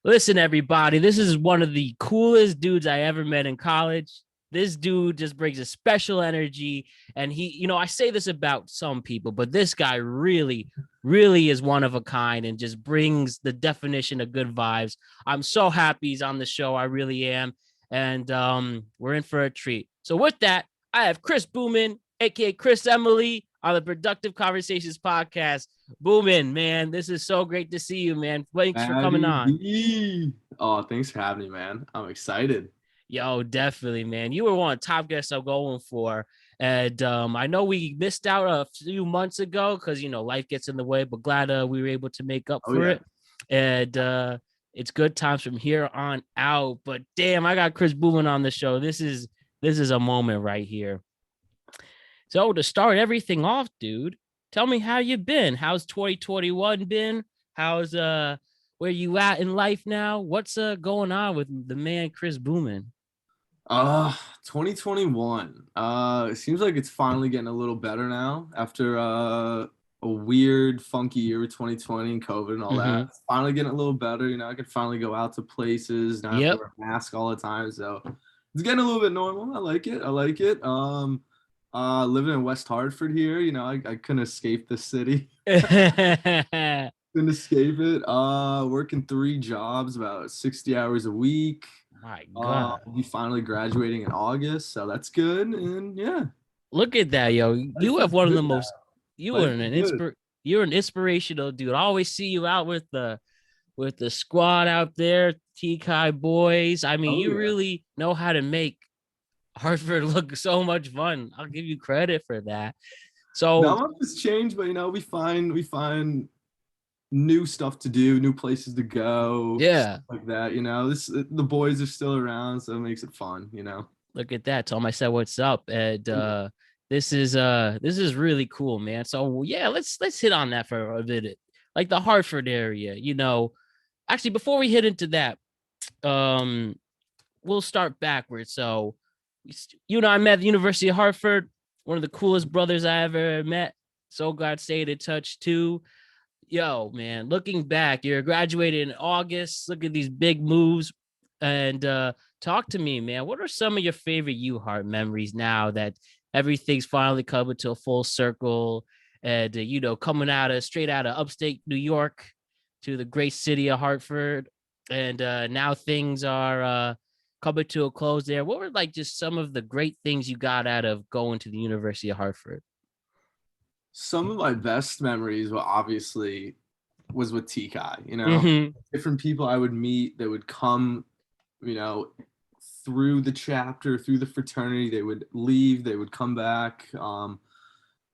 Listen, everybody, this is one of the coolest dudes I ever met in college. This dude just brings a special energy. And I say this about some people, but this guy really, really is one of a kind and just brings the definition of good vibes. I'm so happy he's on the show. I really am. And we're in for a treat. So, with that, I have Chris Boomin, aka Chris Emely, on the Productive Conversations podcast. Boomin, man, this is so great to see you, man. Thanks for coming Maddie on. B. Oh, thanks for having me, man. I'm excited. Yo, definitely, man. You were one of the top guests I'm going for. And I know we missed out a few months ago because, life gets in the way, but glad we were able to make up Oh, for yeah. it. And it's good times from here on out. But damn, I got Chris Boomin on the show. This is a moment right here. So to start everything off, dude, tell me how you been. How's 2021 been? How's where you at in life now? What's going on with the man Chris Boomin? 2021. It seems like it's finally getting a little better now after a weird, funky year with 2020 and COVID and all that. It's finally getting a little better. I can finally go out to places, not have to Yep. wear a mask all the time. So it's getting a little bit normal. I like it. I like it. Living in West Hartford here, I couldn't escape the city. Couldn't escape it. Working 3 jobs, about 60 hours a week. My God. We'll be finally graduating in August, so that's good. And yeah, Look at that, yo. You life have is one of good the now. most you are Life an is good. you're an inspirational dude. I always see you out with the squad out there, Theta Chi boys. I mean, Oh you yeah. really know how to make Hartford look so much fun. I'll give you credit for that. So Not much has changed, but we find new stuff to do, new places to go, stuff yeah, like that. The boys are still around, so it makes it fun. look at that. Tom, I said what's up. And this is really cool, man. So yeah, let's hit on that for a minute. Like the Hartford area, Actually, before we hit into that, um, we'll start backwards. So I met at the University of Hartford, one of the coolest brothers I ever met. So glad stayed in touch too. Yo, man, looking back, you're graduated in August. Look at these big moves. And talk to me, man. What are some of your favorite U Heart memories now that everything's finally coming to a full circle? And coming straight out of upstate New York to the great city of Hartford, and now things are coming to a close there. What were like just some of the great things you got out of going to the University of Hartford? Some of my best memories were obviously was with T-Kai. Mm-hmm. Different people I would meet that would come, you know, through the chapter, through the fraternity. They would leave, they would come back.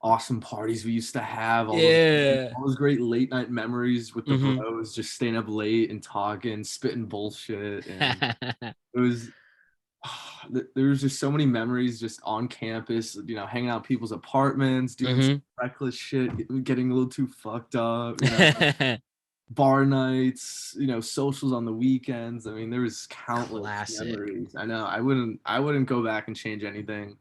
Awesome parties we used to have, Yeah. all those great late night memories with the Mm-hmm. bros, just staying up late and talking, spitting bullshit. And it was there was just so many memories just on campus, hanging out in people's apartments, doing some Mm-hmm. reckless shit, getting a little too fucked up. Bar nights, socials on the weekends. I mean, there was countless Classic. memories. I know. I wouldn't go back and change anything.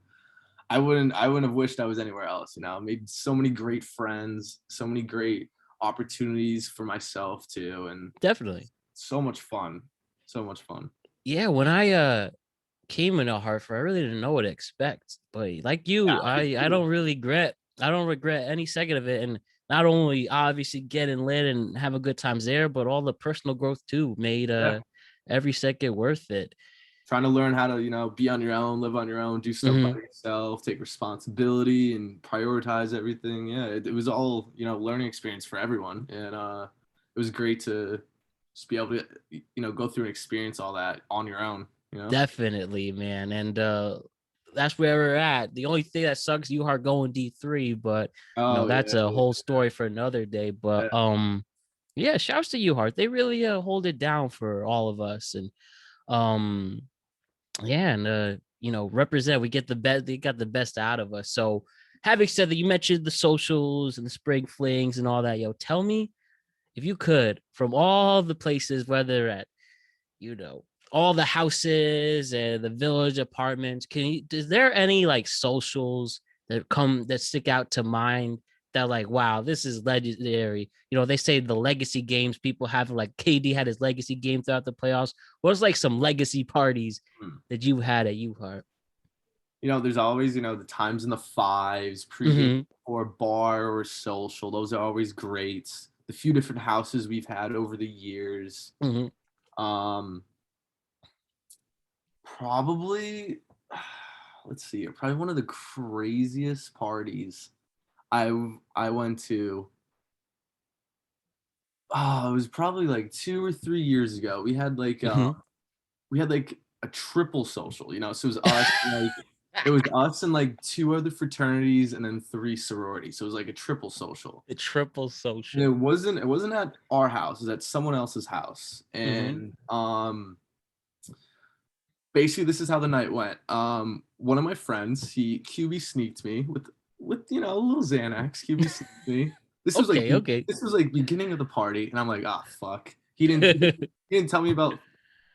I wouldn't have wished I was anywhere else. I made so many great friends, so many great opportunities for myself too, and Definitely. so much fun. So much fun. Yeah, when I came into Hartford, I really didn't know what to expect. But like you, Yeah, me I too. don't regret any second of it. And not only obviously getting lit and having good times there, but all the personal growth too made Yeah. every second worth it. Trying to learn how to, be on your own, live on your own, do stuff by Mm-hmm. yourself, take responsibility and prioritize everything. Yeah, it was all, learning experience for everyone. And it was great to just be able to, go through and experience all that on your own. Definitely, man. And that's where we're at. The only thing that sucks, you are going D3, but Oh that's yeah, a whole story for another day. But yeah. yeah, shouts to you, Hart. They really hold it down for all of us. And um yeah, and represent. We get the best, they got the best out of us. So having said that, you mentioned the socials and the spring flings and all that. Yo, tell me if you could, from all the places, whether at you know all the houses and the village apartments, is there any like socials that stick out to mind that like, wow, this is legendary. You know, they say the legacy games people have, like KD had his legacy game throughout the playoffs. What's like some legacy parties that you had at UHart? There's always, the times in the fives, pregame or bar or social. Those are always great. The few different houses we've had over the years. Probably, let's see, probably one of the craziest parties I went to. Oh, it was probably like 2 or 3 years ago. We had like a triple social, so it was us and like 2 other fraternities and then 3 sororities. So it was like a triple social. The triple And social. it wasn't at our house, it was at someone else's house. And basically this is how the night went. One of my friends, he QB sneaked me with a little Xanax. QB sneaked me. This was like beginning of the party, and I'm like, ah, fuck. He didn't tell me about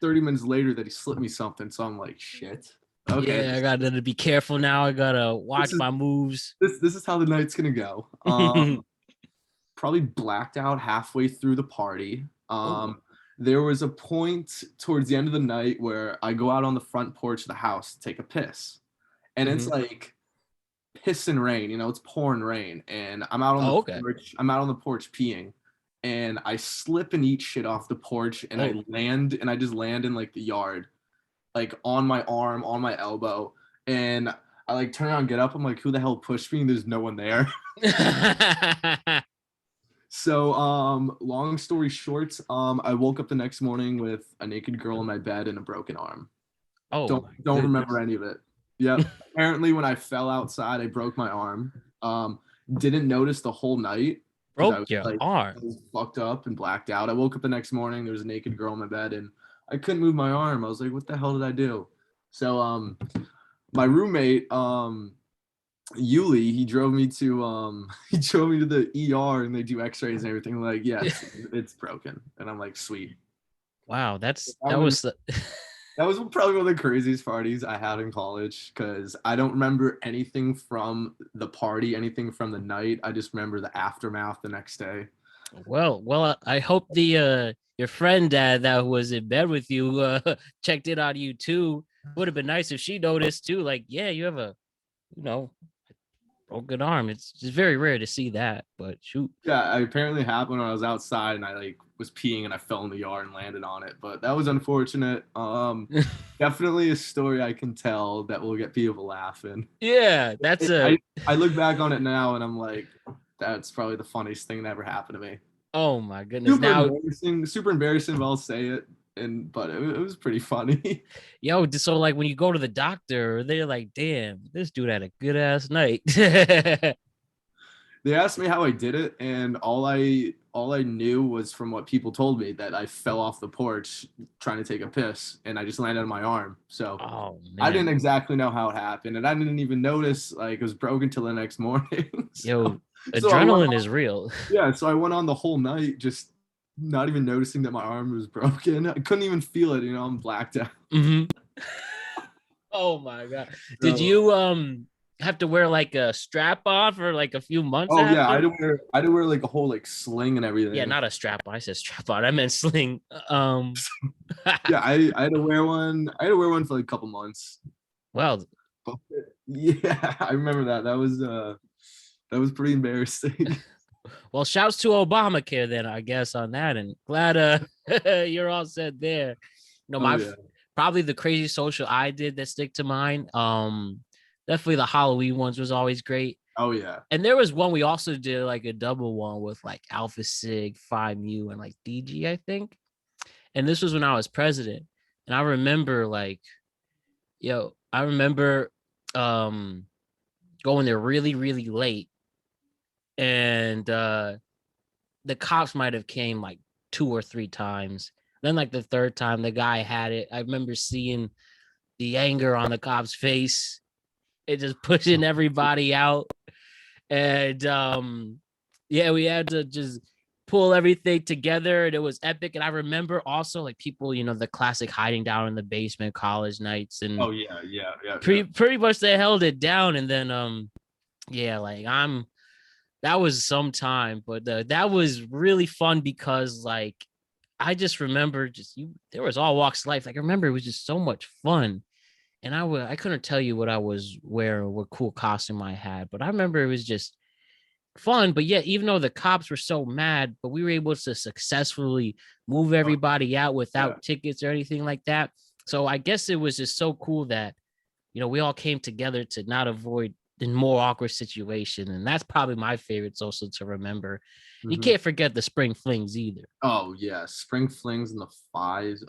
30 minutes later that he slipped me something, so I'm like, shit. Okay. Yeah, I gotta be careful now. I gotta watch my moves. This is how the night's gonna go. Probably blacked out halfway through the party. There was a point towards the end of the night where I go out on the front porch of the house to take a piss, and it's like piss and rain. It's pouring rain, and I'm out on the porch. I'm out on the porch peeing, and I slip and eat shit off the porch, and I just land in like the yard, like on my arm, on my elbow, and I like turn around, get up. I'm like, who the hell pushed me? There's no one there. So, long story short, I woke up the next morning with a naked girl in my bed and a broken arm. Don't remember any of it. Yeah. Apparently, when I fell outside, I broke my arm. Didn't notice the whole night. Broke your arm. I was fucked up and blacked out. I woke up the next morning. There was a naked girl in my bed, and I couldn't move my arm. I was like, "What the hell did I do?" So, my roommate, Yuli, he drove me to the ER, and they do X-rays and everything. Like, yeah, it's broken, and I'm like, sweet. Wow, that was probably one of the craziest parties I had in college, because I don't remember anything from the party, anything from the night. I just remember the aftermath the next day. Well, I hope the your friend that was in bed with you checked in on you too. Would have been nice if she noticed too. Like, yeah, you have a broken arm. It's just very rare to see that, but shoot. Yeah, it apparently happened when I was outside and I like was peeing and I fell in the yard and landed on it. But that was unfortunate. Definitely a story I can tell that will get people laughing. Yeah, that's I look back on it now and I'm like, that's probably the funniest thing that ever happened to me. Oh my goodness. Super embarrassing, but I'll say it. But it was pretty funny. Yo, so like when you go to the doctor, they're like, damn, this dude had a good ass night. They asked me how I did it, and all I knew was from what people told me, that I fell off the porch trying to take a piss and I just landed on my arm. So I didn't exactly know how it happened, and I didn't even notice like it was broken till the next morning. Yo, adrenaline is real. Yeah, so I went on the whole night just not even noticing that my arm was broken. I couldn't even feel it, I'm blacked out. Oh my god. Did you have to wear like a strap on for like a few months? Yeah, I had to wear like a whole like sling and everything. Yeah, not a strap on. I said strap on. I meant sling. Yeah, I had to wear one. I had to wear one for like a couple months. Well, yeah, I remember that. That was pretty embarrassing. Well, shouts to Obamacare then, I guess, on that, and glad you're all set there. Probably the crazy social I did that stick to mind. Definitely the Halloween ones was always great. Oh yeah. And there was one we also did like a double one with like Alpha Sig, Phi Mu, and like DG, I think. And this was when I was president. And I remember going there really, really late. And the cops might have came like 2 or 3 times. Then like the third time the guy had it. I remember seeing the anger on the cop's face. It just pushing everybody out. And we had to just pull everything together, and it was epic. And I remember also like people, the classic hiding down in the basement college nights. And pretty much they held it down. And then like that was some time, but that was really fun because like I just remember there was all walks of life. Like I remember it was just so much fun. And I couldn't tell you what I was wearing, what cool costume I had, but I remember it was just fun. But yet, even though the cops were so mad, but we were able to successfully move everybody out Yeah. without tickets or anything like that. So I guess it was just so cool that, we all came together to not avoid the more awkward situation. And that's probably my favorite also to remember. You Hmm. can't forget the spring flings either. Oh yeah, spring flings and the fives.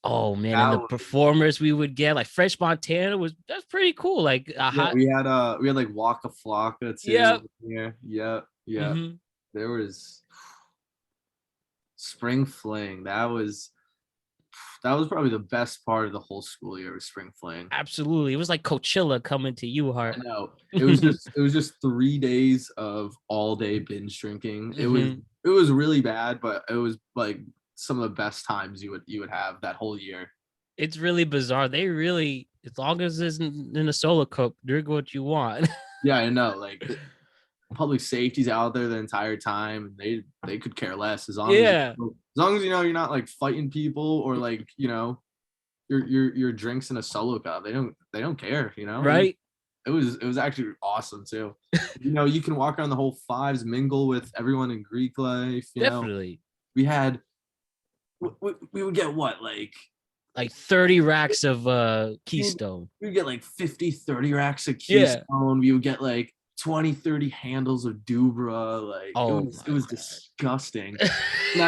Oh man, and That the was performers we would get, like French Montana that's pretty cool. Like a yeah. hot, We had like Waka Flocka yep. too. Yeah, yeah, yeah. Hmm. There was spring fling. That was probably the best part of the whole school year was spring fling. Absolutely. It was like Coachella coming to you, I Hart. know. It was just 3 days of all day binge drinking. It was Hmm. it was really bad, but it was like some of the best times you would have that whole year. It's really bizarre. They really, as long as it's in a solo cup, drink what you want. Yeah, I know. Like public safety's out there the entire time, and they could care less as long as Yeah, you're not like fighting people or like your drinks in a solo cup. They don't care. right. It was actually awesome too. You can walk around the whole fives, mingle with everyone in Greek life. Definitely. We had we would get what Like 30 racks of we would, Keystone. we would get like 50, 30 racks of Yeah. Keystone. We would get like 20, 30 handles of Dubra. Like it Oh was it my was god. disgusting. And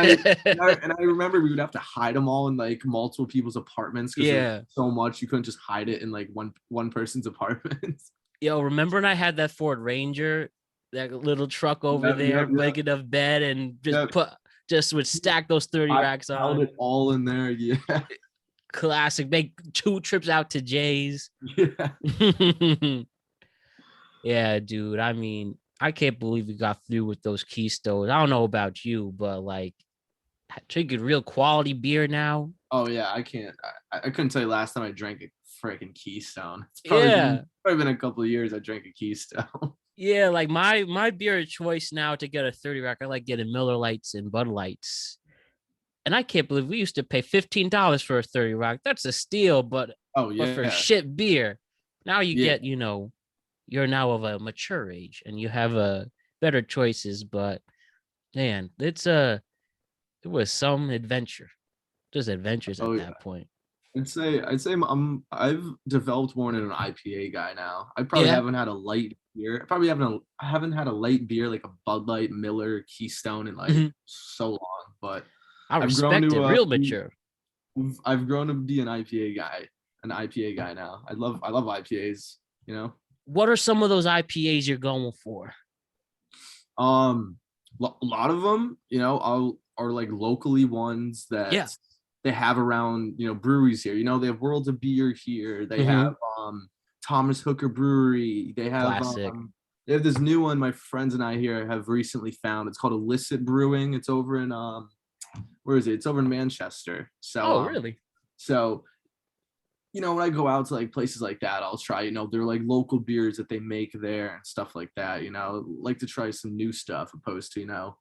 I remember we would have to hide them all in like multiple people's apartments because there was Yeah. so much you couldn't just hide it in like one person's apartment. Yo, remember when I had that Ford Ranger, that little truck over Yep, there, yep, big yep, enough bed, and yep. just would stack those 30 I racks held on. it all in there. Yeah, Classic. Make 2 trips out to Jay's. yeah. Yeah, dude. I mean, I can't believe we got through with those Keystones. I don't know about you, but like drinking real quality beer now. Oh yeah, I can't. I couldn't tell you last time I drank a freaking Keystone. It's probably Yeah. been probably been a couple of years I drank a Keystone. Yeah, like my beer of choice now to get a 30 rack, I like getting Miller Lights and Bud Lights. And I can't believe we used to pay $15 for a 30 rack. That's a steal, Oh but for yeah, shit beer. Now you yeah. get, you're now of a mature age and you have a better choices, but man, it was some adventure. Just adventures Oh at yeah. that point. I'd say I've developed more into an IPA guy now. I probably Yeah. haven't had a light beer. I haven't had a light beer like a Bud Light, Miller, Keystone in like Mhm. so long. But I I've grown respect it. to Real mature. I've grown to be an IPA guy now. I love IPAs. You know, What are some of those IPAs you're going for? a lot of them, are like locally ones that Yeah. they have around, breweries here. They have Worlds of Beer here. They have Hmm. Thomas Hooker Brewery. Classic. They have this new one my friends and I here have recently found. It's called Illicit Brewing. It's over in where is it? It's over in Manchester. So Oh, really? so when I go out to like places like that, I'll try, they're like local beers that they make there and stuff like that. Like to try some new stuff opposed to, the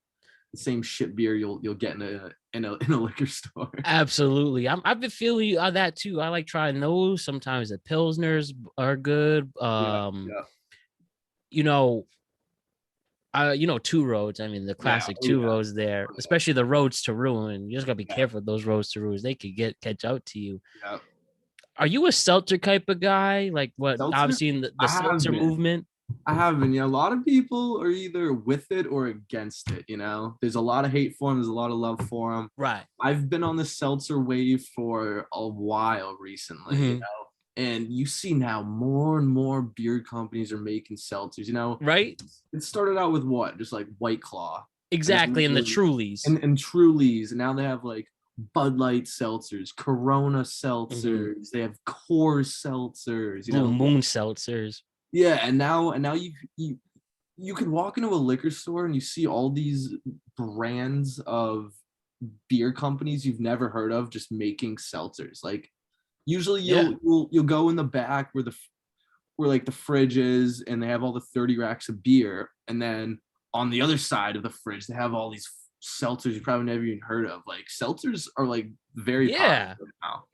same shit beer you'll get in a liquor store. Absolutely. I've been feeling you on that too. I like trying those. Sometimes the Pilsners are good. Yeah, yeah, You know, Two Roads. I mean, the yeah. classic Oh Two yeah. Roads there, Oh, especially the roads to ruin. You just gotta be yeah, careful with those roads to ruin. They could catch out to you. yeah. Are you a seltzer type of guy? Like what Seltzer? obviously in the I have seltzer been. movement? I have been. A lot of people are either with it or against it. There's a lot of hate for them. There's a lot of love for them. Right. I've been on the seltzer wave for a while recently, Hmm. and you see now more and more beer companies are making seltzers. Right? It started out with what? Just like White Claw, and then Exactly. And the Trulies. and Trulies, and now they have like Bud Light seltzers, Corona Hmm. seltzers. They have Coors seltzers. Blue Moon seltzers. Yeah, and now you can walk into a liquor store and you see all these brands of beer companies you've never heard of just making seltzers. Like usually Yeah. you'll go in the back where like the fridge is, and they have all the 30 racks of beer, and then on the other side of the fridge they have all these seltzers you probably never even heard of. Like seltzers are like very Yeah. popular now.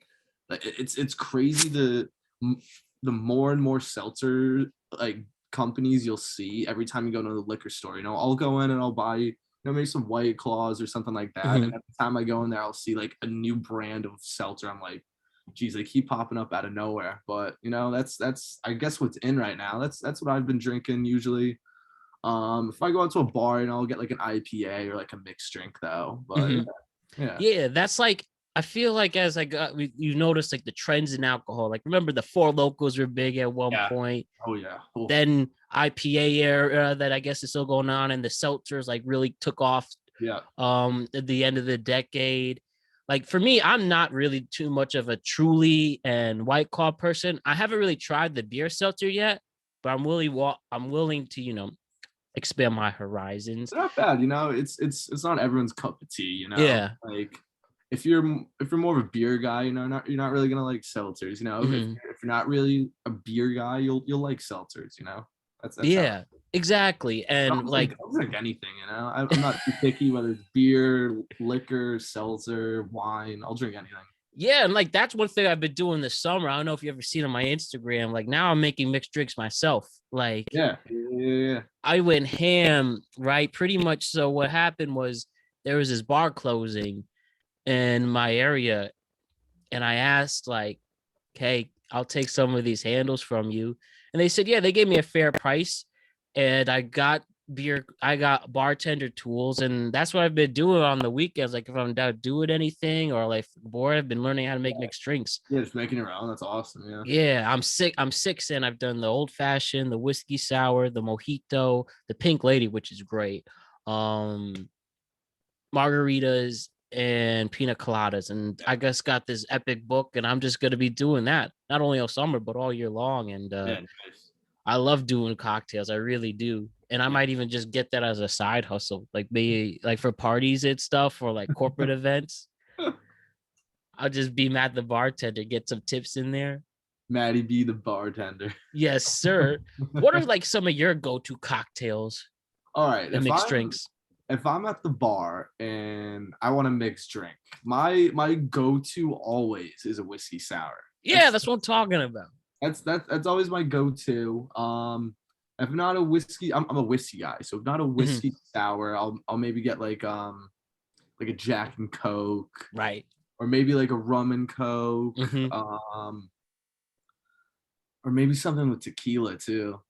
Like it's crazy the more and more seltzer like companies you'll see every time you go to the liquor store. I'll go in and I'll buy maybe some White Claws or something like that. Mhm. And every time I go in there, I'll see like a new brand of seltzer. I'm like, geez, they keep popping up out of nowhere. But that's I guess what's in right now. That's what I've been drinking usually. If I go out to a bar, I'll get like an IPA or like a mixed drink though. But Mhm. yeah. Yeah, that's like I feel like as I got you noticed like the trends in alcohol. Like remember the Four Locos were big at one Yeah. point. Oh yeah. Oh, Then IPA era that I guess is still going on, and the seltzers like really took off yeah. at the end of the decade. Like for me, I'm not really too much of a Truly and White Claw person. I haven't really tried the beer seltzer yet, but I'm willing to expand my horizons. They're not bad. It's not everyone's cup of tea. Yeah. Like if you're more of a beer guy, you're not really gonna like seltzers. Mhm. If you're not really a beer guy, you'll like seltzers. That's how. Yeah, exactly. And like I'll drink anything. I'm not too picky whether it's beer, liquor, seltzer, wine. I'll drink anything. yeah, and like that's one thing I've been doing this summer. I don't know if you ever seen on my Instagram. Like now I'm making mixed drinks myself. Like Yeah. I went ham, right? Pretty much. So what happened was there was this bar closing in my area, and I asked like, "Hey, I'll take some of these handles from you," and they said, "Yeah." They gave me a fair price, and I got bartender tools, and that's what I've been doing on the weekends. Like if I'm not doing anything or like bored, I've been learning how to make mixed drinks. Yeah, just making it around. That's awesome. Yeah. Yeah, I'm sick. I'm six, and I've done the old fashioned, the whiskey sour, the mojito, the pink lady, which is great. Um, Margaritas and pina coladas, and I just got this epic book, and I'm just gonna be doing that not only all summer but all year long. And Yeah. Nice. I love doing cocktails, I really do. And I Yeah. might even just get that as a side hustle, like maybe like for parties and stuff or like corporate events. I'll just be Matt the bartender, get some tips in there. Maddie B, the bartender. Yes, sir. What are like some of your go-to cocktails All right. and mixed drinks? If I'm at the bar and I want to mix drink, my go-to always is a whiskey sour. Yeah, that's what I'm talking about. That's always my go-to. If not a whiskey, I'm a whiskey guy. So if not a Mhm. whiskey sour, I'll maybe get like a Jack and Coke, Right. or maybe like a rum and Coke, Mhm. or maybe something with tequila too.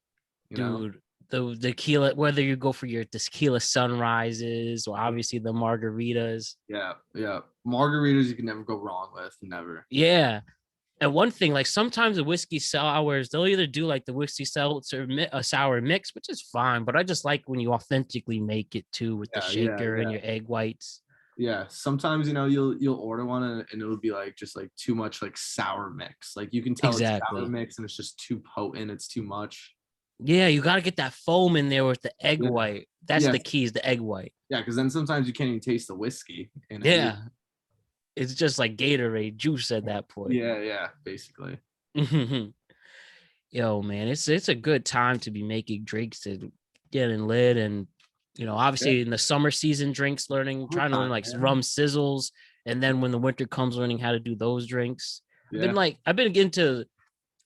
You know? Dude, the tequila, whether you go for your tequila sunrises or obviously the margaritas. Yeah. Margaritas you can never go wrong with. Never. Yeah. And one thing, like sometimes the whiskey sours, they'll either do like the whiskey seltzer a sour mix, which is fine, but I just like when you authentically make it too with the shaker and your egg whites. Yeah, sometimes you'll order one and it'll be like just like too much like sour mix. Like you can tell it's sour Exactly. mix and it's just too potent. It's too much. Yeah, you got to get that foam in there with the egg Yeah, white. That's yeah, the key is the egg white. yeah. Because then sometimes you can't even taste the whiskey in it. Yeah. It's just like Gatorade juice at that point. Yeah, basically. Yo, man, it's a good time to be making drinks to getting lit and Yeah, obviously in the summer season drinks trying to learn summertime, like man. rum sizzles, and then when the winter comes learning how to do those drinks. Yeah. I've been into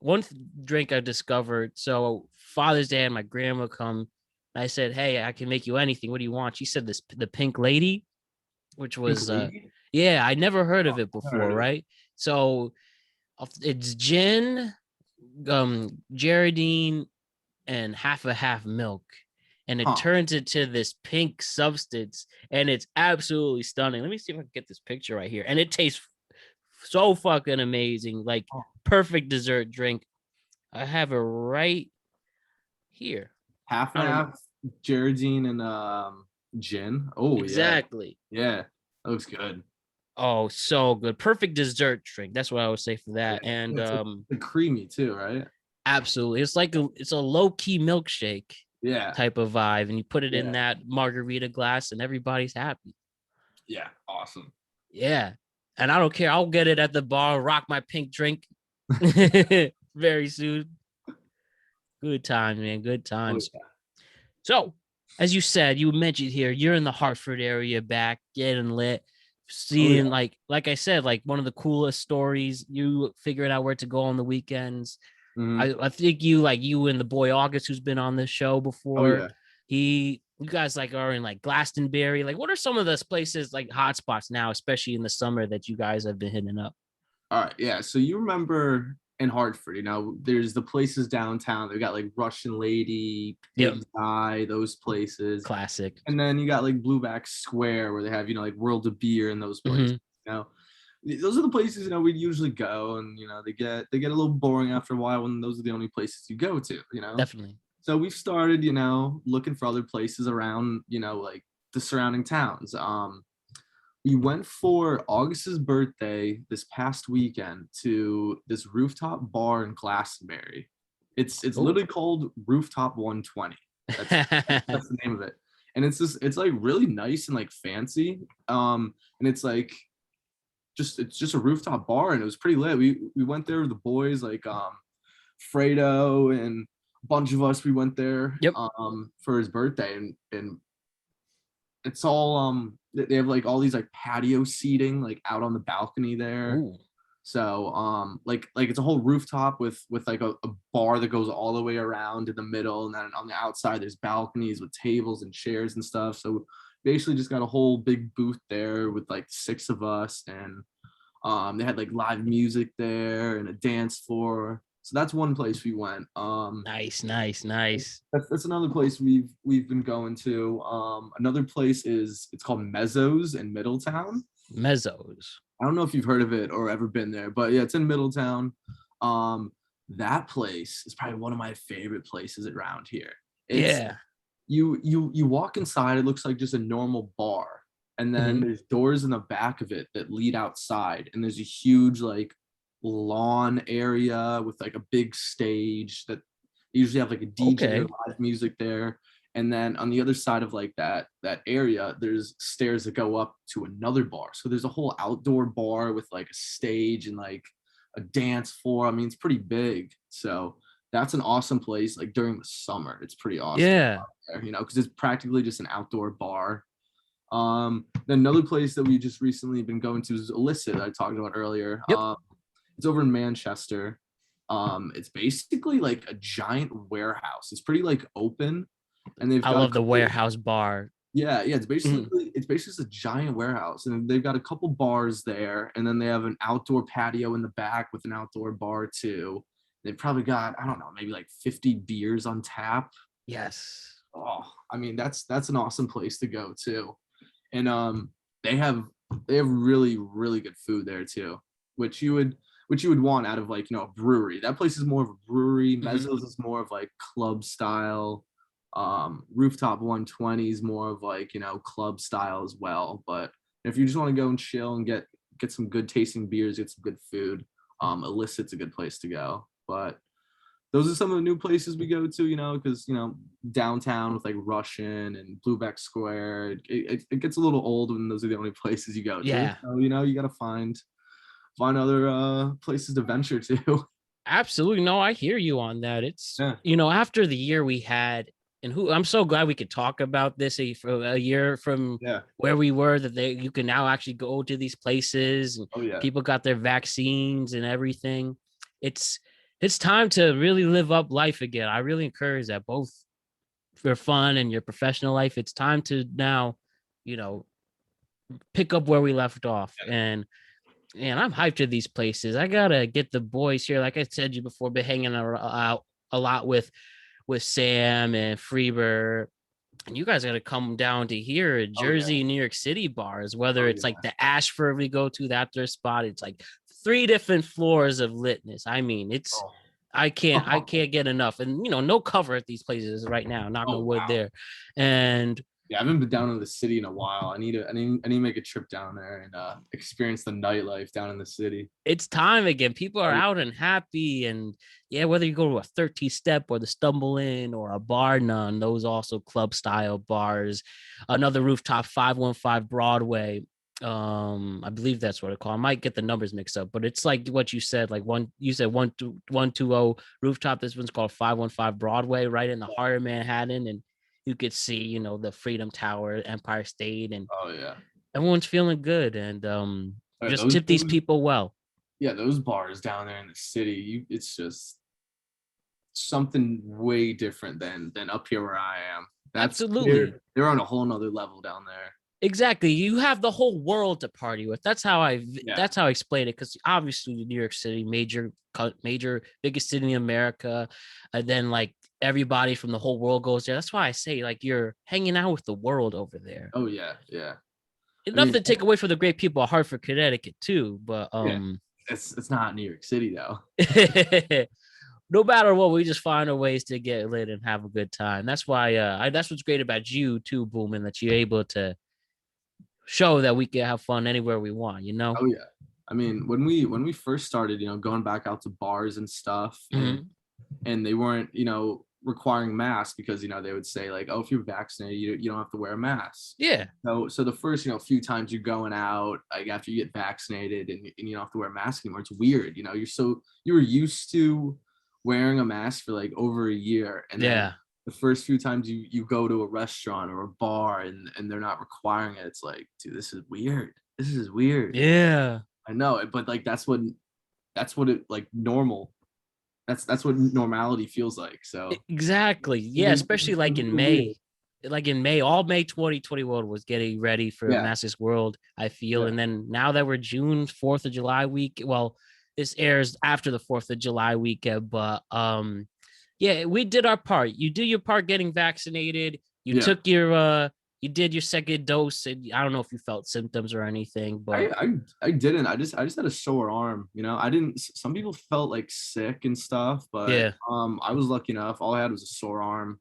one drink I discovered. So Father's Day, and my grandma come. I said, "Hey, I can make you anything. What do you want?" She said the pink lady, which Pink was lady? yeah, I never heard of Oh, it I heard before, of it. right? So it's gin, Gerardine, and half a half milk, and it Huh. turns into this pink substance, and it's absolutely stunning. Let me see if I can get this picture right here, and it tastes so fucking amazing, like Oh, perfect dessert drink. I have it right here. half I and don't half Geraldine and gin. Oh yeah, exactly. yeah. That looks good. Oh, so good. Perfect dessert drink. That's what I would say for Yeah, that. And it's creamy too, right? absolutely. It's a low-key milkshake Yeah, type of vibe. And you put it in yeah, that margarita glass and everybody's happy. yeah. Awesome. Yeah. And I don't care. I'll get it at the bar, rock my pink drink very soon. Good times, man. Good Oh, times. yeah. So, as you said, you mentioned here, you're in the Hartford area back, getting lit, Oh, seeing yeah. like I said, like one of the coolest stories. You figuring out where to go on the weekends. Hmm. I think you like you and the boy August, who's been on this show Oh, before. yeah. You guys like are in like Glastonbury. Like, what are some of those places like hotspots now, especially in the summer that you guys have been hitting up? All right, yeah. So you remember in Hartford, there's the places downtown. They got like Russian Lady, Yep, Pig's Eye, those places. classic. And then you got like Blueback Square where they have, like World of Beer and those places. Hmm. You know, those are the places, we'd usually go, and they get a little boring after a while when those are the only places you go to. Definitely. So we've started, looking for other places around, like the surrounding towns. We went for August's birthday this past weekend to this rooftop bar in Glastonbury. It's Oh. literally called Rooftop 120. That's the name of it. And it's like really nice and like fancy. And it's just a rooftop bar, and it was pretty lit. We went there with the boys, like Fredo and a bunch of us. We went there Yep. for his birthday, and it's all they have like all these like patio seating like out on the balcony there. Ooh. So like it's a whole rooftop with like a bar that goes all the way around in the middle, and then on the outside there's balconies with tables and chairs and stuff. So basically just got a whole big booth there with like 6 of us, and they had like live music there and a dance floor. So that's one place we went. Nice, nice, nice. That's another place we've been going to. Another place it's called Mezzo's in Middletown. Mezzos. I don't know if you've heard of it or ever been there, but yeah, it's in Middletown. Um, that place is probably one of my favorite places around here. It's Yeah. you walk inside, it looks like just a normal bar, and then Mhm. there's doors in the back of it that lead outside, and there's a huge like lawn area with like a big stage that usually have like a DJ or Okay. live music there. And then on the other side of like that area, there's stairs that go up to another bar. So there's a whole outdoor bar with like a stage and like a dance floor. I mean, it's pretty big. So that's an awesome place. Like during the summer, it's pretty awesome Yeah. there, because it's practically just an outdoor bar. Then another place that we just recently been going to is Illicit, I talked about earlier. Yep. It's over in Manchester. It's basically like a giant warehouse. It's pretty like open, and they've I got a love the couple. warehouse bar. Yeah. It's Mhm. basically just a giant warehouse, and they've got a couple bars there, and then they have an outdoor patio in the back with an outdoor bar too. They've probably got, I don't know, maybe like 50 beers on tap. Yes. Oh, I mean that's an awesome place to go too. And they have they have really really good food there too, which you would want out of like a brewery. That place is more of a brewery. Mhm. Mezzo's is more of like club style. Rooftop 120 is more of like club style as well. But if you just want to go and chill and get some good tasting beers, get some good food, Illicit's a good place to go. But those are some of the new places we go to, because downtown with like Russian and Blueback Square, it gets a little old when those are the only places you go to. Yeah. So you got to find other places to venture to. Absolutely. No, I hear you on that. It's, Yeah. after the year we had, and who I'm so glad we could talk about this for a year from Yeah. where we were, that you can now actually go to these places and Oh yeah. people got their vaccines and everything. It's it's time to really live up life again. I really encourage that, both for fun and your professional life. It's time to now, you know, pick up where we left off. And I'm hyped to these places. I gotta get the boys here. Like I said to you before, been hanging out a lot with Sam and Freeber. And you guys gotta come down to here at Oh yeah. Jersey, New York City bars, whether Oh it's like yeah. the Ashford we go to, that their spot. It's like 3 different floors of litness. I mean, it's Oh. I can't get enough. And no cover at these places right now. Knock Oh on wood wow. there. And Yeah, I haven't been down in the city in a while. I need to make a trip down there and experience the nightlife down in the city. it's time again. People are Oh out and happy, and yeah, whether you go to a 13 step or the Stumble Inn or a bar none, those also club style bars. Another rooftop 515 Broadway. I believe that's what it called. I might get the numbers mixed up, but it's like what you said. Like you said 120 rooftop. This one's called 515 Broadway, right in the heart of Manhattan, and you could see, the Freedom Tower, Empire State, and Oh yeah. everyone's feeling good. And just Those tip these people well. yeah, those bars down there in the city, it's just something way different than up here where I am. That's Absolutely. they're on a whole nother level down there. Exactly. You have the whole world to party with. That's how I Yeah. that's how I explain it. Because obviously New York City, major biggest city in America, and then like everybody from the whole world goes there. That's why I say like you're hanging out with the world over there. Oh yeah, yeah. I Enough mean, to take away from the great people of Hartford, Connecticut too. But yeah, it's not New York City though. no matter what, we just find our ways to get lit and have a good time. That's why that's what's great about you too, Boomin, that you're able to show that we can have fun anywhere we want, Oh yeah. I mean, when we first started, going back out to bars and stuff, Mhm. and they weren't, requiring masks because they would say like, oh, if you're vaccinated, you don't have to wear a mask. Yeah. So the first few times you're going out, like after you get vaccinated and you don't have to wear a mask anymore, it's weird. You were used to wearing a mask for like over a year, and then Yeah. the first few times you go to a restaurant or a bar and they're not requiring it, it's like, dude, this is weird. This is weird. Yeah. I know it, but like that's what it like normal. That's what normality feels like. So Exactly. Yeah, even especially like in weird. May. Like in May, all May 2021 was getting ready for Yeah, Massive World, I feel. yeah, And then now that we're June, 4th of July week, well, this airs after the 4th of July weekend, but yeah, we did our part. You do your part getting vaccinated. You yeah. took you did your second dose, and I don't know if you felt symptoms or anything, I, but I I didn't. I just had a sore arm. I didn't. Some people felt like sick and stuff, but yeah. I was lucky enough. All I had was a sore arm.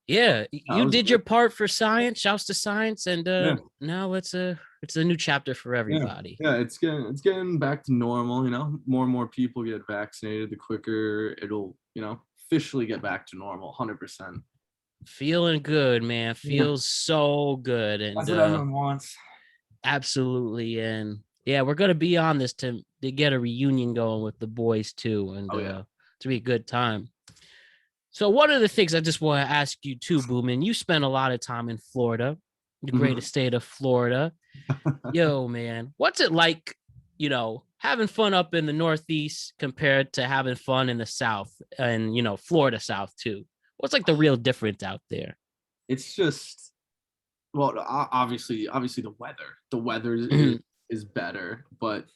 Yeah, That you was did it. your part for science. Shouts to science, and Yeah, now it's a new chapter for yeah, everybody. yeah. It's getting back to normal. More and more people get vaccinated. The quicker it'll officially get back to normal. 100%. Feeling good, man. Yeah, Feels so good, and that's what everyone wants. absolutely, and yeah, we're gonna be on this to get a reunion going with the boys too, and Oh yeah. to be a good time. So one of the things I just want to ask you too, Boomin, you spent a lot of time in Florida, the Mhm. greatest state of Florida. Yo, man, what's it like, having fun up in the Northeast compared to having fun in the South and, Florida South too? What's like the real difference out there? It's just well, obviously the weather is, Mhm. is better, but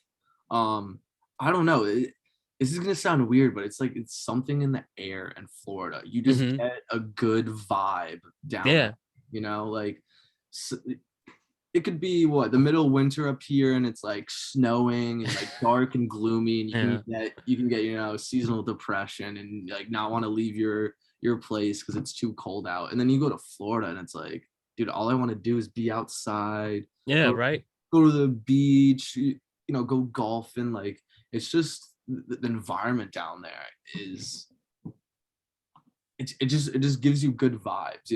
I don't know. This is gonna sound weird, but it's like it's something in the air in Florida. You just Mhm. get a good vibe down there. Yeah. Like s it could be what the middle of winter up here, and it's like snowing and like dark and gloomy, and you Yeah. can get seasonal depression and like not want to leave your place because it's too cold out. And then you go to Florida, and it's like, dude, all I want to do is be outside, Yeah, go right. go to the beach, go golfing. Like it's just the environment down there is it just gives you good vibes.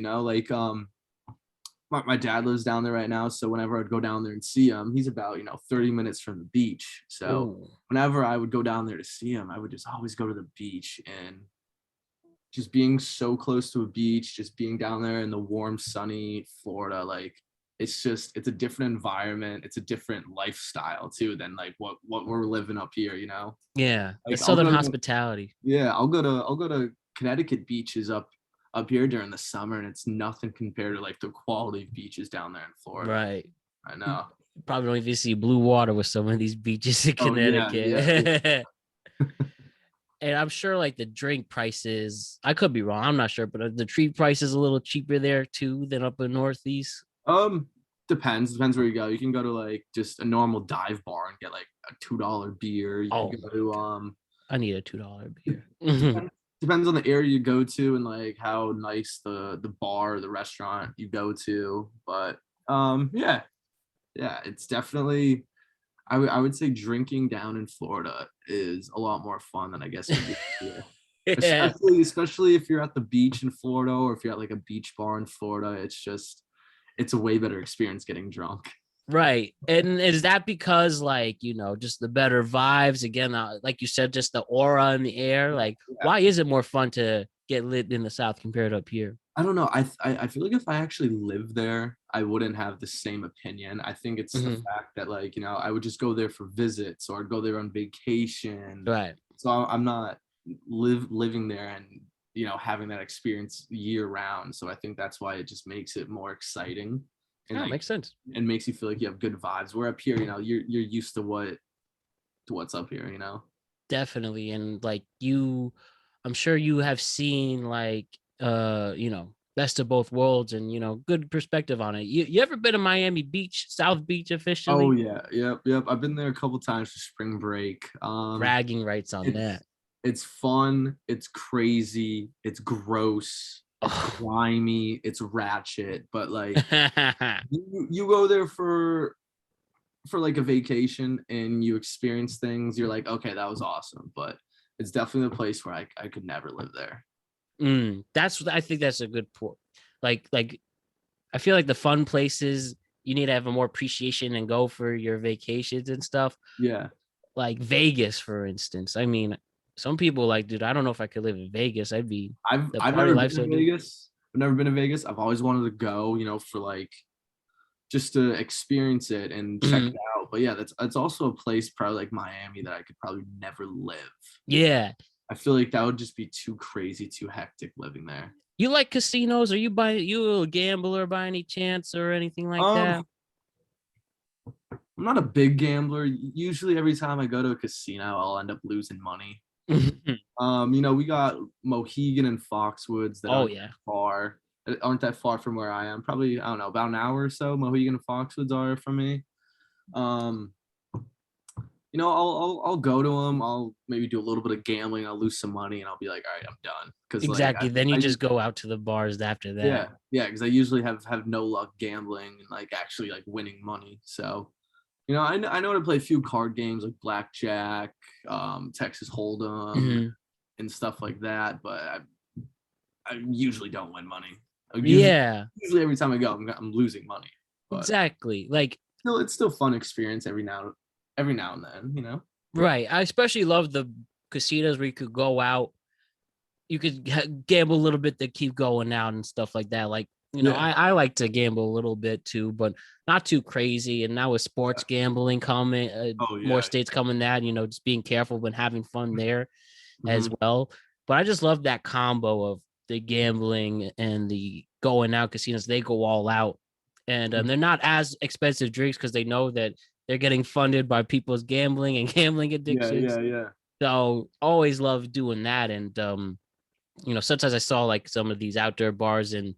Like my dad lives down there right now, so whenever I'd go down there and see him, he's about 30 minutes from the beach. So Oh, whenever I would go down there to see him, I would just always go to the beach, and just being so close to a beach, just being down there in the warm, sunny Florida, like it's a different environment. It's a different lifestyle too than like what we're living up here. yeah. The Like I'll Southern go to hospitality. yeah, I'll go to Connecticut beaches up here during the summer, and it's nothing compared to like the quality of beaches down there in Florida. Right. I know. Probably don't even see blue water with some of these beaches in Oh yeah, yeah, yeah. Connecticut. And I'm sure like the drink prices, I could be wrong. I'm not sure, but the treat price is a little cheaper there too than up in Northeast. Um, depends where you go. You can go to like just a normal dive bar and get like a $2 beer. You can Oh go my to God. I need a $2 beer. depends on the area you go to and like how nice the bar or the restaurant you go to. But yeah, yeah, it's definitely I would say drinking down in Florida is a lot more fun than I guess it would be here. Yeah. Especially if you're at the beach in Florida or if you're at like a beach bar in Florida, it's a way better experience getting drunk. Right. And is that because like, just the better vibes again, like you said, just the aura in the air? Like, Yeah. why is it more fun to get lit in the South compared to up here? I don't know. I feel like if I actually lived there, I wouldn't have the same opinion. I think it's the Hmm. fact that like, I would just go there for visits or I'd go there on vacation. Right. So I'm not living there and having that experience year round. So I think that's why it just makes it more exciting and Oh, like makes sense. and makes you feel like you have good vibes. Where up here, you're used to what's up here. Definitely. And like I'm sure you have seen like best of both worlds and good perspective on it. You ever been to Miami Beach, South Beach Oh officially? yeah, yep. I've been there a couple times for spring break. Bragging rights on It's that. it's fun, it's crazy, it's gross, it's Oh. grimy, it's ratchet, but like you go there for like a vacation and you experience things, you're like, okay, that was awesome. But it's definitely a place where I could never live there. That's what I think that's a good point. Like I feel like the fun places you need to have a more appreciation and go for your vacations and stuff. Yeah. Like Vegas, for instance. I mean, some people like, dude, I don't know if I could live in Vegas. I'd be the I've party never life been so to good. Vegas. I've never been to Vegas. I've always wanted to go, for like just to experience it and check Mhm. it out. But yeah, that's also a place probably like Miami that I could probably never live. Yeah. I feel like that would just be too crazy, too hectic living there. You like casinos? Are you a gambler by any chance or anything like Um, that? I'm not a big gambler. Usually every time I go to a casino, I'll end up losing money. We got Mohegan and Foxwoods that Oh aren't yeah. that far from where I am. Probably, I don't know, about an hour or so. Mohegan and Foxwoods are from me. Um, I'll go to them. I'll maybe do a little bit of gambling. I'll lose some money, and I'll be like, all right, I'm done. Because like Exactly. Then you I just go out to the bars after that. yeah, because I usually have no luck gambling and like actually like winning money. So I know how to play a few card games like blackjack, Texas Hold'em, Mhm. and stuff like that. But I usually don't win money. Yeah, Usually every time I go, I'm losing money. But exactly. Like, it's still fun experience every now and then. right. I especially love the casinos where you could go out, you could gamble a little bit to keep going out and stuff like that. Like, Yeah. I like to gamble a little bit too, but not too crazy. And now with sports gambling coming, Oh more yeah. states coming that, just being careful but having fun there as Hmm. well. But I just love that combo of the gambling and the going out casinos. They go all out, and they're not as expensive drinks because they know that they're getting funded by people's gambling and gambling Yeah, addictions. yeah, yeah. So always love doing that. And sometimes I saw like some of these outdoor bars and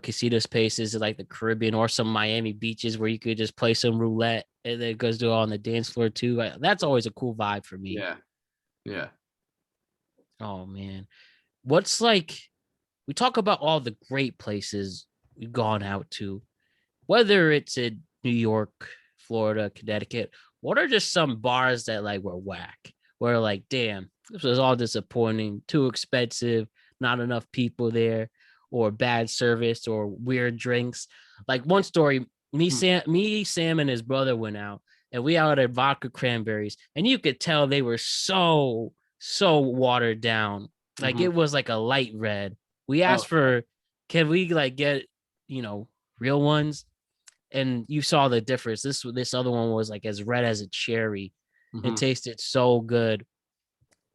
casino spaces like the Caribbean or some Miami beaches where you could just play some roulette and then it goes to on the dance floor too. That's always a cool vibe for me. Yeah. Yeah. Oh man. What's like we talk about all the great places we've gone out to, whether it's in New York, Florida, Connecticut, what are just some bars that like were whack? Where like, damn, this was all disappointing, too expensive, not enough people there, or bad service, or weird drinks. Like one story, Hmm. Sam, and his brother went out, and we out at vodka cranberries, and you could tell they were so watered down. Like Hmm. it was like a light red. We Oh, asked for, can we like get real ones? And you saw the difference. This other one was like as red as a cherry. It hmm. tasted so good.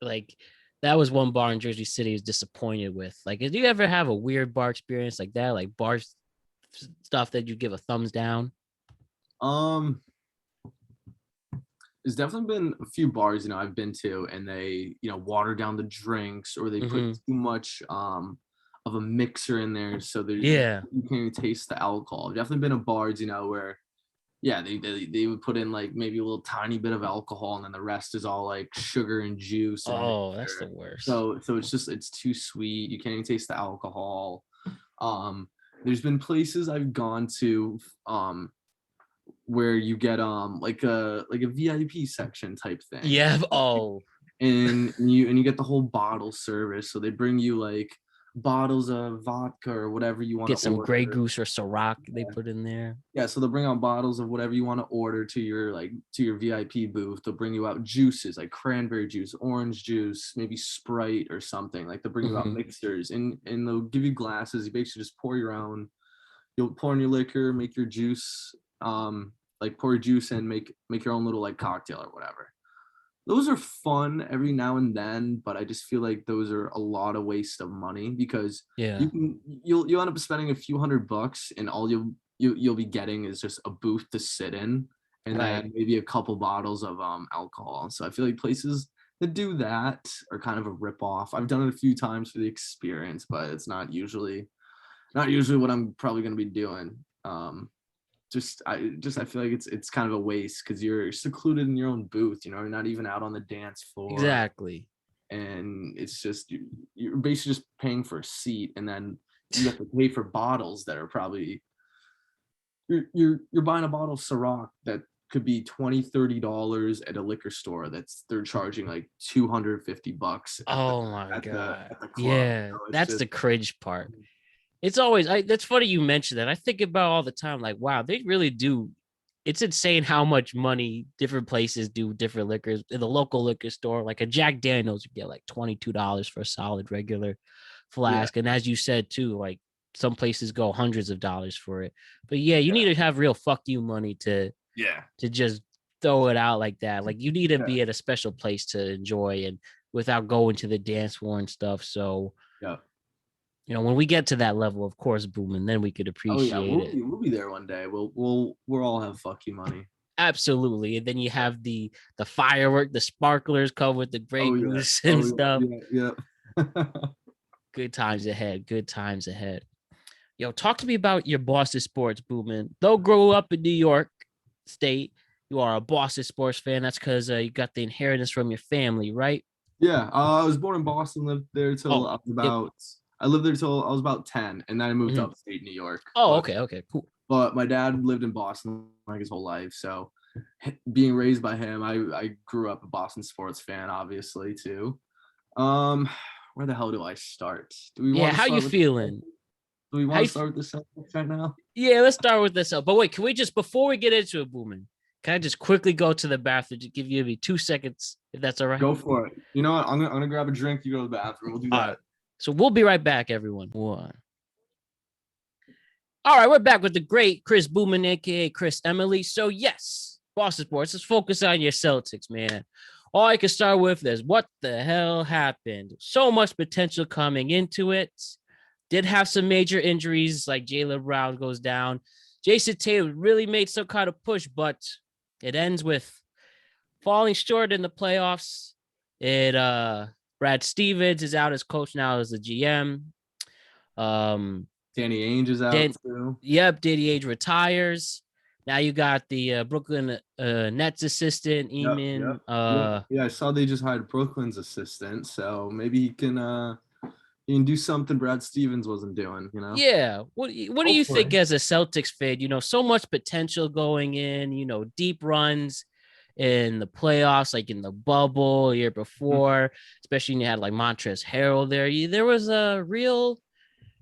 Like that was one bar in Jersey City I was disappointed with. Like, did you ever have a weird bar experience like that? Like bar stuff that you give a thumbs down? Um, there's definitely been a few bars, I've been to, and they, water down the drinks or they put Mm-hmm. too much of a mixer in there, so Yeah. you can't even taste the alcohol. I've definitely been to bars, where yeah, they would put in like maybe a little tiny bit of alcohol, and then the rest is all like sugar and juice and Oh, that's the mixer. worst. So it's too sweet. You can't even taste the alcohol. Um, there's been places I've gone to where you get like a VIP section type thing. Yeah. Oh. And you get the whole bottle service. So they bring you like bottles of vodka or whatever you want Get to some Grey order. Goose or Ciroc they put in there. Yeah, so they'll bring out bottles of whatever you want to order to your VIP booth. They'll bring you out juices like cranberry juice, orange juice, maybe Sprite or something. Like they'll bring you out Mhm. mixers and they'll give you glasses. You basically just pour your own. You'll pour in your liquor, make your juice, like pour your juice and make your own little like cocktail or whatever. Those are fun every now and then, but I just feel like those are a lot of waste of money because Yeah. you'll end up spending a few $100 and all you'll be getting is just a booth to sit in and Right. then maybe a couple bottles of alcohol. So I feel like places that do that are kind of a rip off. I've done it a few times for the experience, but it's not usually what I'm probably going to be doing. I feel like it's kind of a waste because you're secluded in your own booth. You're not even out on the dance floor, Exactly. and it's just you're basically just paying for a seat, and then you have to pay for bottles that are probably you're buying a bottle of Ciroc that could be $20-$30 at a liquor store they're charging like $250 at the Oh my at the god. at the club. Yeah, It's that's just the cringe part. It's always that's funny you mentioned that. I think about all the time, like, wow, they really do. It's insane how much money different places do different liquors. In the local liquor store, like a Jack Daniels, you get like $22 for a solid regular yeah, flask. And as you said too, like some places go hundreds of dollars for it. But yeah, you need to have real fuck you money yeah, to just throw it out like that. Like you need to yeah, be at a special place to enjoy and without going to the dance floor and stuff. So yeah. when we get to that level, of course, booming, then we could Oh yeah, appreciate we'll it. be we'll be there one day. We'll all have fuck you money. Absolutely. And then you Yeah. have the firework, the sparklers come with the Grey Oh yeah. Goose and Oh stuff. yeah. Yeah. Yeah. Good times ahead. Good times ahead. Yo, talk to me about your Boston sports, booming. Though grow up in New York State, you are a Boston sports fan. That's because you got the inheritance from your family, right? Yeah. I was born in Boston. Lived there till Oh, I was yep. about. I lived there till I was about 10, and then I moved to Mhm. upstate New York. Oh, But okay, okay, cool. but my dad lived in Boston like his whole life, so being raised by him, I grew up a Boston sports fan, obviously too. Um, where the hell do I start? Do we Yeah, want to how you start with? feeling? Do we How want you to start with the Celtics right now? Yeah, let's start with this up. But wait, can we just before we get into it, booming? Can I just quickly go to the bathroom to give you maybe 2 seconds, if that's all right? Go for it. You know what? I'm gonna grab a drink. You go to the bathroom. We'll do All right. that. So we'll be right back, everyone. One. All right, we're back with the great Chris Boomin, aka Chris Emely. So yes, Boston sports. Let's focus on your Celtics, man. All I can start with is what the hell happened. So much potential coming into it. Did have some major injuries, like Jaylen Brown goes down. Jason Tatum really made some kind of push, but it ends with falling short in the playoffs. It Brad Stevens is out as coach now as the GM. Um, Danny Ainge is out then, too. yep, Diddy Age retires. Now you got the Brooklyn Nets assistant, Yep, Eamon. yep, yep. Yeah, I saw they just hired Brooklyn's assistant, so maybe he can do something Brad Stevens wasn't doing, you know? Yeah. What do you think Hopefully. as a Celtics fan? So much potential going in, deep runs in the playoffs, like in the bubble year Mhm. before, especially when you had like Montrezl Harrell there. There was a real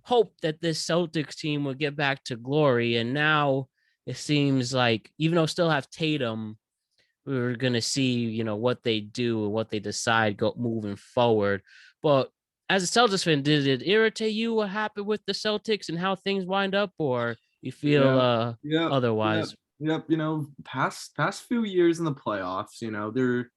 hope that this Celtics team would get back to glory. And now it seems like even though still have Tatum, we're gonna see, what they do and what they decide go moving forward. But as a Celtics fan, did it irritate you what happened with the Celtics and how things wind up, or you feel Yeah, yep, yep, otherwise? yep. Past few years in the playoffs, they're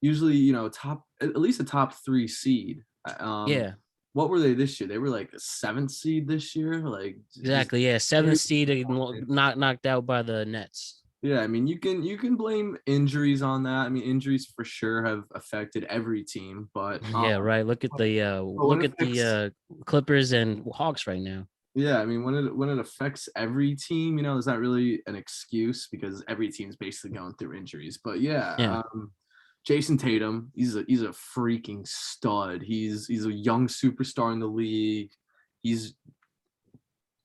usually, top at least a top three seed. Yeah, What were they this year? They were like a seventh seed this year. Like just exactly. Yeah, seventh very seed disappointing. not knocked out by the Nets. Yeah, I mean you can blame injuries on that. I mean injuries for sure have affected every team, but Yeah, right. Look at the when it affects Clippers and Hawks right now. yeah, I mean when it affects every team, is that really an excuse because every team's basically going through injuries. But yeah, Yeah. Jason Tatum, he's a freaking stud. He's a young superstar in the league. He's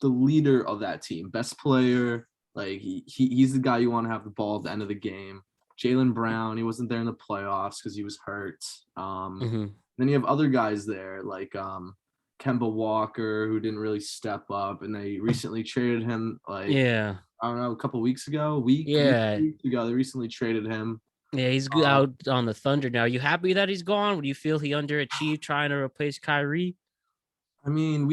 the leader of that team, best player. Like he's the guy you want to have the ball at the end of the game. Jaylen Brown, he wasn't there in the playoffs because he was hurt. Mm-hmm. Then you have other guys there like Kemba Walker, who didn't really step up, and they recently traded him like Yeah. I don't know, a couple weeks ago, Yeah. week ago. They recently traded him. Yeah, he's Um, out on the Thunder now. Are you happy that he's gone? Do you feel he underachieved trying to replace Kyrie? I mean,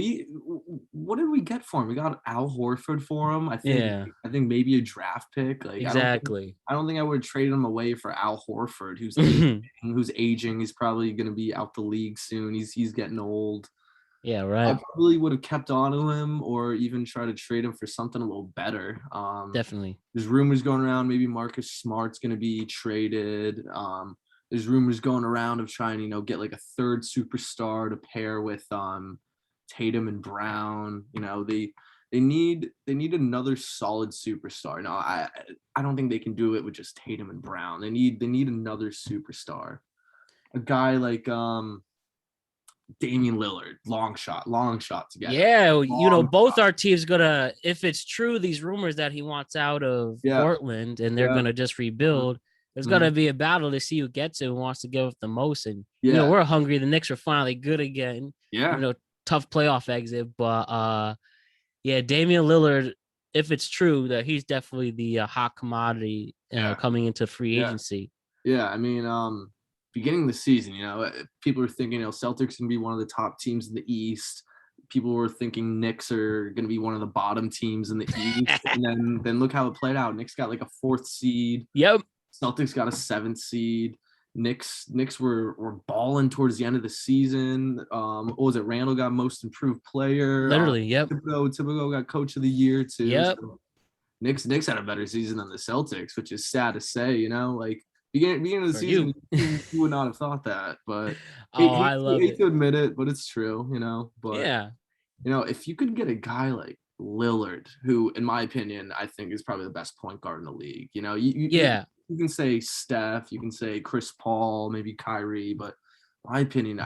what did we get for him? We got Al Horford for him. Yeah, I think maybe a draft pick. Like exactly. I don't think I would trade him away for Al Horford, Yeah, who's aging. He's probably going to be out the league soon. He's getting old. I right. probably would have kept on to him or even try to trade him for something a little better. Definitely. There's rumors going around maybe Marcus Smart's going to be traded. There's rumors going around of trying, get like a third superstar to pair with Tatum and Brown. They need another solid superstar. No, I don't think they can do it with just Tatum and Brown. They need another superstar. A guy like Damian Lillard, long shot to get him. Yeah, Long both shot. our teams gonna, if it's true, these rumors that he wants out of Yeah, Portland and they're yeah. gonna just Mhm, rebuild, there's mhm. gonna be a battle to see who gets it and wants to give up the most. And Yeah, we're hungry. The Knicks are finally good again. yeah, Tough playoff exit, but yeah, Damian Lillard, if it's true that he's definitely the hot commodity yeah, coming into free yeah, agency. yeah. I mean, beginning of the season, people are thinking, Celtics gonna be one of the top teams in the East. People were thinking Knicks are gonna be one of the bottom teams in the East, and then look how it played out. Knicks got like a 4th seed. Yep, Celtics got a 7th seed. Knicks were balling towards the end of the season. What was it? Randall got most improved player. literally. Yep, Thibodeau got coach of the year too. yep. So Knicks had a better season than the Celtics, which is sad to say. Like beginning of the For season, you. you would not have thought that, but Oh, I love hate it. to admit it, but it's true. But Yeah, if you could get a guy like Lillard, who, in my opinion, I think is probably the best point guard in the league. yeah. You can say Steph, you can say Chris Paul, maybe Kyrie, but in my opinion,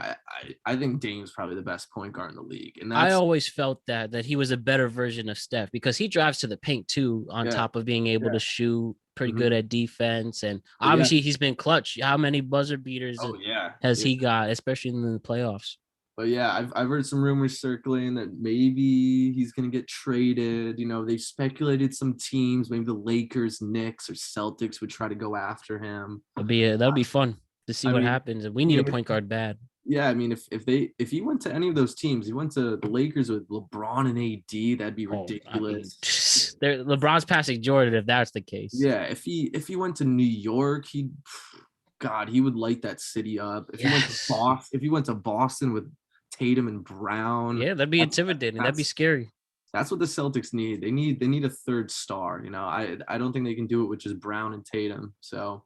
I think Dame's probably the best point guard in the league, and I that's always felt that he was a better version of Steph because he drives to the paint too, on yeah, top of being able yeah, to shoot, pretty good hmm at defense, and but yeah, obviously he's been clutch. How many buzzer beaters oh yeah, has yeah. he got, especially in the playoffs? But yeah, I've heard some rumors circling that maybe he's gonna get traded. They've speculated some teams, maybe the Lakers, Knicks, or Celtics would try to go after him. That'll be fun to see I what mean, happens. We need a point guard bad. yeah, I mean, if he went to any of those teams, he went to the Lakers with LeBron and AD, that'd be Oh, I mean, ridiculous. LeBron's passing Jordan if that's the case. Yeah, if he went to New York, God, he would light that city up. Yes. If he went to Boston with Tatum and Brown, Yeah, that'd be that's intimidating. That'd be that's scary. that's what the Celtics need. They need a third star. I don't think they can do it with just Brown and Tatum. So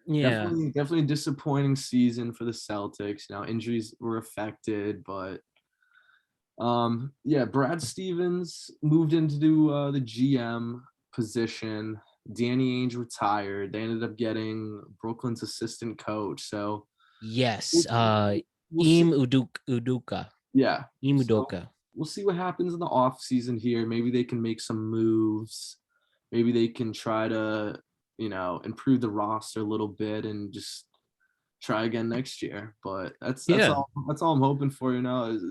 Yeah. definitely a disappointing season for the Celtics. Injuries were affected, but yeah, Brad Stevens moved into the GM position. Danny Ainge retired. They ended up getting Brooklyn's assistant coach. So Yes. we'll, we'll see. Im Uduka. Yeah. Im So Udoka. we'll see what happens in the off season here. Maybe they can make some moves. Maybe they can try to, improve the roster a little bit and just try again next year. But that's Yeah. all I'm hoping for, is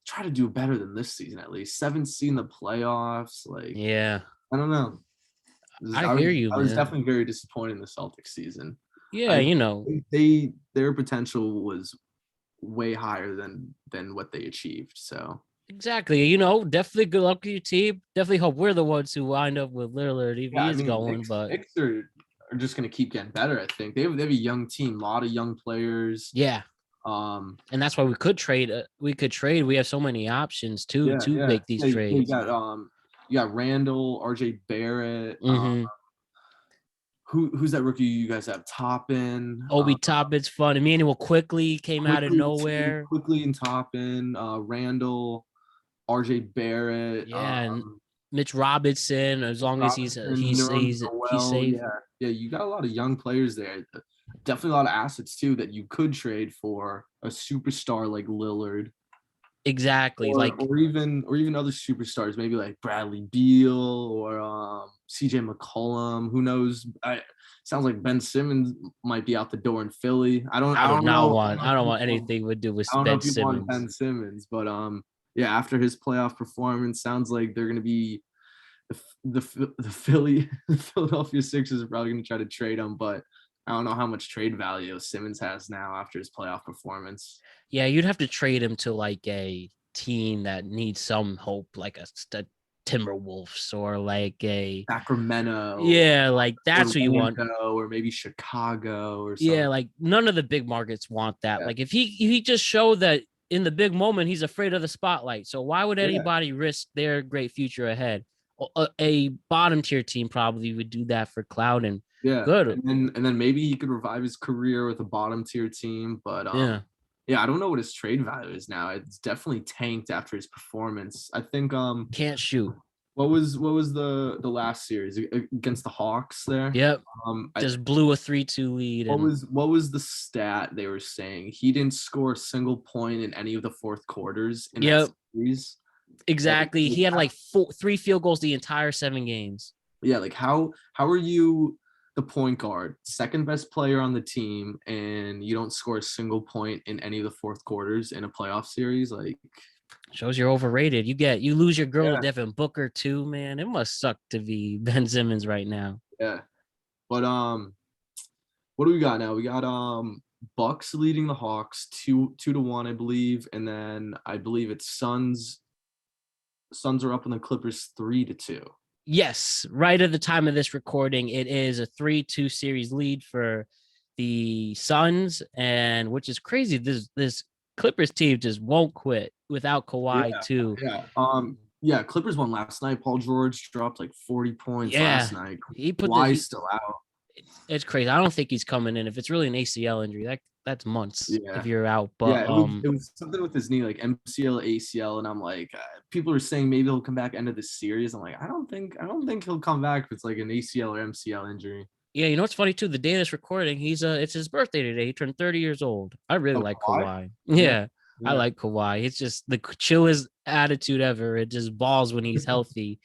try to do better than this season at least. 7th seed in the playoffs. Like, Yeah. I don't know. I hear you, I was man. definitely very disappointed in the Celtics season. Yeah, I their potential was way higher than what they achieved. So exactly. Definitely good luck with your team. Definitely hope we're the ones who wind up with Lillard if yeah, he I is mean, going. But Knicks are just gonna keep getting better. I think they have a young team, a lot of young players. yeah, Um, and that's why we could trade. We could trade. We have so many options to yeah, to yeah, make these yeah. You trades. got Randall, RJ Barrett. Mm-hmm. Who's that rookie you guys have? Toppin, Obi Toppin's fun. Emmanuel quickly came out of nowhere. quickly and Toppin, Randall, RJ Barrett, Yeah, and Mitch Robinson. As long as he's Robinson, he's Nerlens he's he's Noel. safe. Yeah. You got a lot of young players there. Definitely a lot of assets too that you could trade for a superstar like Lillard, Exactly. Like or even other superstars, maybe like Bradley Beal or CJ McCollum. Who knows? sounds like Ben Simmons might be out the door in Philly. I don't I don't want anything to do with I don't know Ben if you want Simmons. Ben Simmons, but yeah, after his playoff performance, sounds like they're gonna be the Philly the Philadelphia Sixers are probably gonna try to trade him, but I don't know how much trade value Simmons has now after his playoff performance. Yeah, you'd have to trade him to like a team that needs some hope, like a Timberwolves or like a Sacramento yeah, like that's who you want. Orlando or maybe Chicago or Yeah, something. like none of the big markets want that. Yeah. Like if he just showed that in the big moment he's afraid of the spotlight. So why would Yeah. anybody risk their great future ahead? A bottom tier team probably would do that for cloud and Yeah. good. And then maybe he could revive his career with a bottom tier team. But Yeah, yeah, I don't know what his trade value is now. It's definitely tanked after his performance. I think can't shoot. what was the last series against the Hawks there? Yep, I, just blew a 3-2 lead and what was the stat they were saying? He didn't score a single point in any of the fourth quarters in that yep, series. exactly. He Like, had like three field goals the entire 7 games. yeah, like how are you the point guard, second best player on the team, and you don't score a single point in any of the fourth quarters in a playoff series? Like, Shows you're overrated. You lose your girl to yeah, Devin Booker too, man. It must suck to be Ben Simmons right now. yeah. But what do we got now? We got Bucks leading the Hawks 2-1, I believe, and then I believe it's Suns. Suns are up on the Clippers 3-2. Yes, right at the time of this recording, it is a 3-2 series lead for the Suns, and which is crazy. This Clippers team just won't quit without Kawhi Yeah, too. yeah. Yeah, Clippers won last night. Paul George dropped like 40 points Yeah, last night. he put the Kawhi's still out. it's crazy. I don't think he's coming in. If it's really an ACL injury, that's months if Yeah. you're out. Yeah, But it was something with his knee, like MCL, ACL, and I'm like, people are saying maybe he'll come back end of this series. I'm like, I don't think he'll come back if it's like an ACL or MCL injury. yeah, you know what's funny too? The day of this recording, it's his birthday today. He turned 30 years old. I really Oh, like Kawhi? Kawhi. Yeah, Yeah, I yeah, like Kawhi. It's just the chillest attitude ever. It just balls when he's healthy.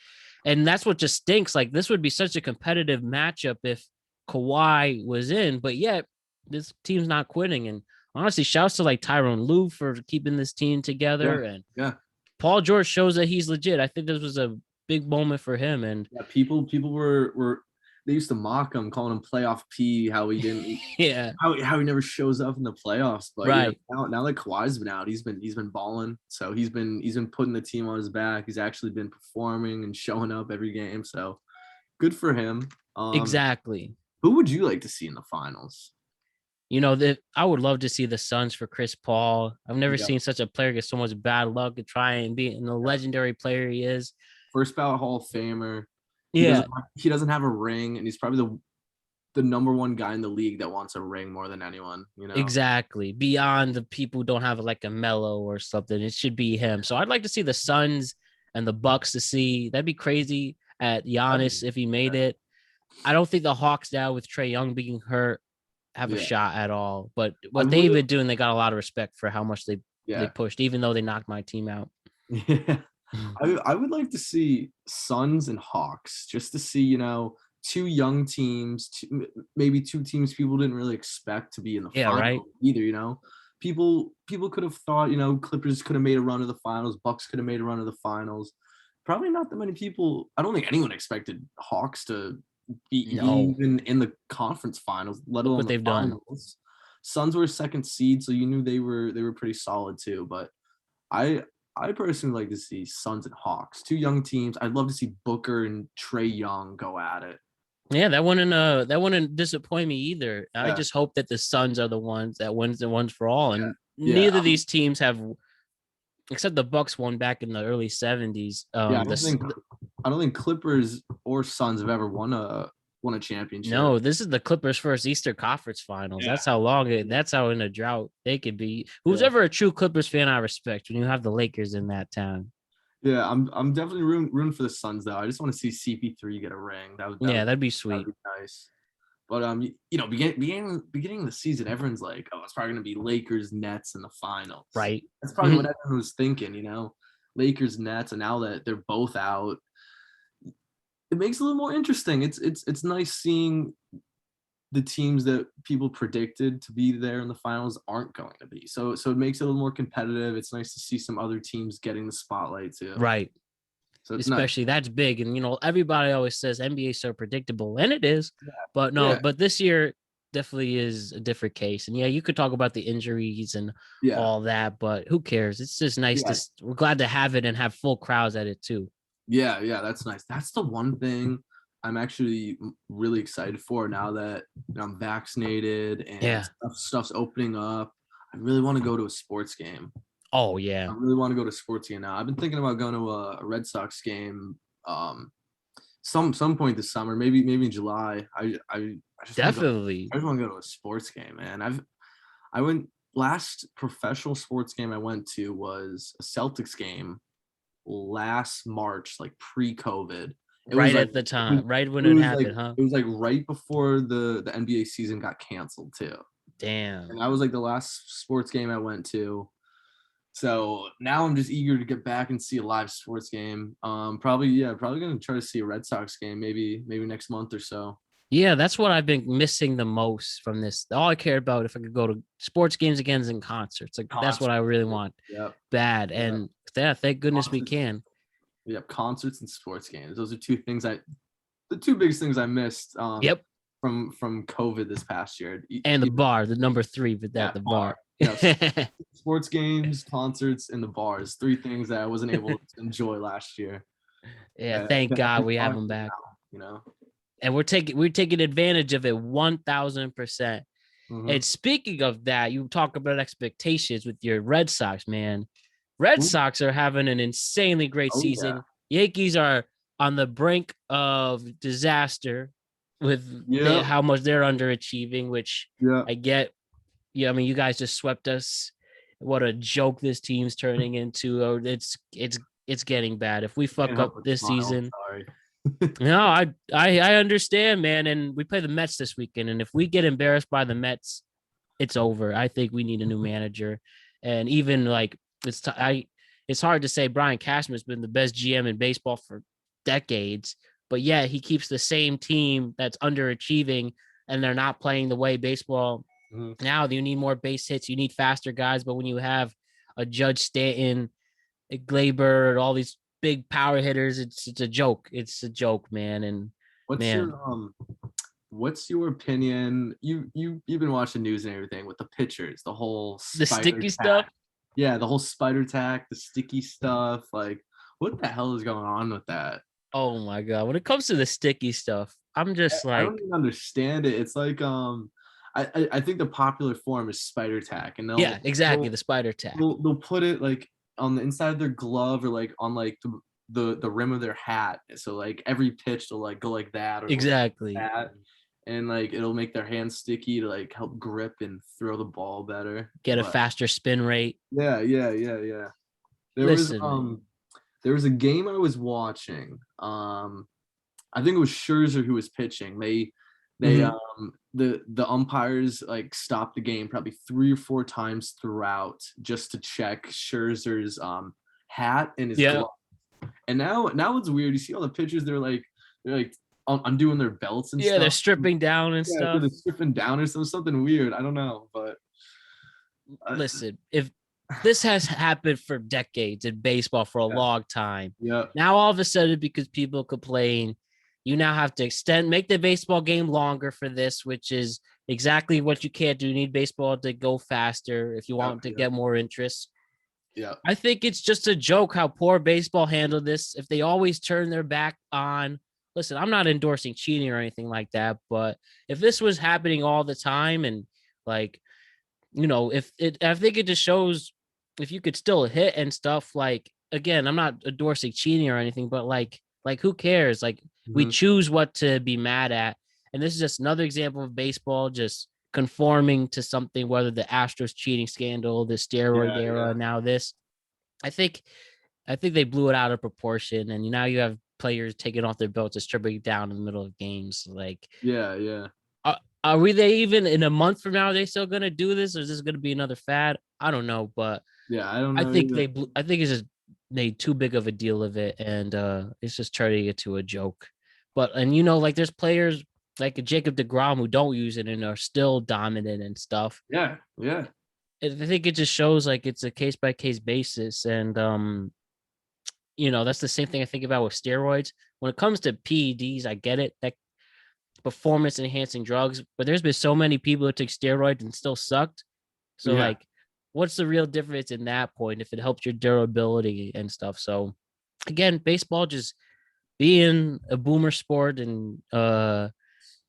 And that's what just stinks. Like this would be such a competitive matchup if Kawhi was in, but yet this team's not quitting. And honestly, shouts to like Tyronn Lue for keeping this team yeah, together. And yeah. Paul George shows that he's legit. I think this was a big moment for him. And Yeah, people were they used to mock him, calling him playoff P, how he didn't yeah, how he never shows up in the playoffs. But right. now that Kawhi's been out, he's been balling. So he's been putting the team on his back. He's actually been performing and showing up every game. So good for him. Exactly. Who would you like to see in the finals? You know, that I would love to see the Suns for Chris Paul. I've never Yeah. seen such a player get so much bad luck and try and be the legendary player he is. First ballot Hall of Famer. He Yeah, doesn't have a ring, and he's probably the number one guy in the league that wants a ring more than anyone. You know. exactly. Beyond the people who don't have like a Mello or something, it should be him. So I'd like to see the Suns and the Bucks to see. That'd be crazy at Giannis if he made it. I don't think the Hawks now with Trae Young being hurt have a Yeah. shot at all. But I what they've would. been doing, they got a lot of respect for how much they Yeah. pushed, even though they knocked my team out. Yeah. I would like to see Suns and Hawks just to see, two young teams, maybe two teams people didn't really expect to be in the Yeah, final right. either. People could have thought, Clippers could have made a run to the finals, Bucks could have made a run to the finals. Probably not that many people. I don't think anyone expected Hawks to be No, even in the conference finals, let look alone what the they've done. finals. Suns were second seed, so you knew they were pretty solid too. But I I personally like to see Suns and Hawks, two young teams. I'd love to see Booker and Trae Young go at it. Yeah, that wouldn't disappoint me either. I Yeah, just hope that the Suns are the ones that wins the ones for all. yeah, And yeah. neither of these teams have, except the Bucks won back in the early 70s. Yeah, I don't think Clippers or Suns have ever won a championship. No, this is the Clippers' first Eastern Conference Finals. Yeah, That's how in a drought they could be. Who's yeah, ever a true Clippers fan I respect when you have the Lakers in that town. yeah. I'm definitely rooting for the Suns though. I just want to see CP3 get a ring. That would that Yeah, would that'd be that would sweet. be nice. But beginning of the season, everyone's like, oh, it's probably gonna be Lakers Nets in the finals. Right. That's probably what everyone was thinking. Lakers Nets, and now that they're both out, it makes it a little more interesting. It's nice seeing the teams that people predicted to be there in the finals aren't going to be. So it makes it a little more competitive. It's nice to see some other teams getting the spotlight too. Right. So it's Especially nice. that's big. And, everybody always says NBA is so predictable, and it is. But no, Yeah. but this year definitely is a different case. And yeah, you could talk about the injuries and Yeah. all that, but who cares? It's just nice Yeah. we're glad to have it and have full crowds at it too. Yeah. That's nice. That's the one thing I'm actually really excited for now that I'm vaccinated and Yeah. stuff's opening up. I really want to go to a sports game. Oh yeah. I really want to go to a sports game now. I've been thinking about going to a Red Sox game some point this summer, maybe in July. I just Definitely. I just want to go to a sports game, man. I went last professional sports game I went to was a Celtics game last March, like pre-COVID. It Right was at like the time, right when it it was like happened, huh? it was like right before the NBA season got canceled too. Damn. And that was like the last sports game I went to. So now I'm just eager to get back and see a live sports game. Probably gonna try to see a Red Sox game maybe next month or so. Yeah, that's what I've been missing the most from this. All I cared about if I could go to sports games again and concerts. Like that's what I really want. Yep. Bad. And yeah, thank goodness we Concerts. can. Yep, concerts and sports games. Those are the two biggest things I missed. Yep. From COVID this past year. And the bar, the number 3 with that, the bar. Yes. Sports games, concerts, and the bars. 3 things that I wasn't able to enjoy last year. Yeah, thank God we have them back. Now, And we're taking advantage of it 1000%. Mm-hmm. And speaking of that, you talk about expectations with your Red Sox, man. Red Sox are having an insanely great season. Yeah. Yankees are on the brink of disaster with how much they're underachieving, which I get. Yeah, I mean, you guys just swept us. What a joke this team's turning into. Oh, it's getting bad. If we fuck up this season, sorry. No, I understand, man. And we play the Mets this weekend, and if we get embarrassed by the Mets, it's over. I think we need a new manager, and even like it's hard to say Brian Cashman's been the best GM in baseball for decades, but yeah, he keeps the same team that's underachieving, and they're not playing the way baseball. Now you need more base hits, you need faster guys, but when you have a Judge Stanton, a Glaber, all these big power hitters, it's a joke. It's a joke, man. And what's your opinion? You've been watching news and everything with the pitchers, the sticky stuff. Yeah, the whole spider tack, the sticky stuff. Like, what the hell is going on with that? Oh my God. When it comes to the sticky stuff, I'm just like, I don't even understand it. It's like I think the popular form is spider tack, and the spider tack. They'll put it like on the inside of their glove or like on like the rim of their hat. So like every pitch they'll like go like that or exactly like that. And like it'll make their hands sticky to like help grip and throw the ball better. Get a faster spin rate. Yeah. There was a game I was watching. I think it was Scherzer who was pitching. The umpires like stopped the game probably 3 or 4 times throughout just to check Scherzer's hat and his glove. And now it's weird. You see all the pitchers, they're like undoing their belts and stuff. Yeah, they're stripping down and stuff. They're stripping down or something weird. I don't know, but listen, if this has happened for decades in baseball for a long time. Yeah. Now all of a sudden, because people complain, you now have to make the baseball game longer for this, which is exactly what you can't do. You need baseball to go faster if you want to get more interest. Yeah. I think it's just a joke how poor baseball handled this. If they always turn their back on, listen, I'm not endorsing cheating or anything like that, but if this was happening all the time and like, I think it just shows if you could still hit and stuff, like, again, I'm not endorsing cheating or anything, but like who cares? Like we choose what to be mad at. And this is just another example of baseball just conforming to something, whether the Astros cheating scandal, the steroid era, now this. I think they blew it out of proportion, and now you have players taking off their belts and stripping down in the middle of games. Like, are we there even in a month from now? Are they still gonna do this, or is this gonna be another fad? I don't know, but I don't know. I think it's just made too big of a deal of it, and it's just turning it to a joke. But like there's players like a Jacob DeGrom who don't use it and are still dominant and stuff. Yeah, yeah, I think it just shows like it's a case by case basis. And that's the same thing I think about with steroids. When it comes to PEDs, I get it, that performance enhancing drugs, but there's been so many people that took steroids and still sucked. So yeah. like, what's the real difference in that point if it helps your durability and stuff? So again, baseball just being a boomer sport and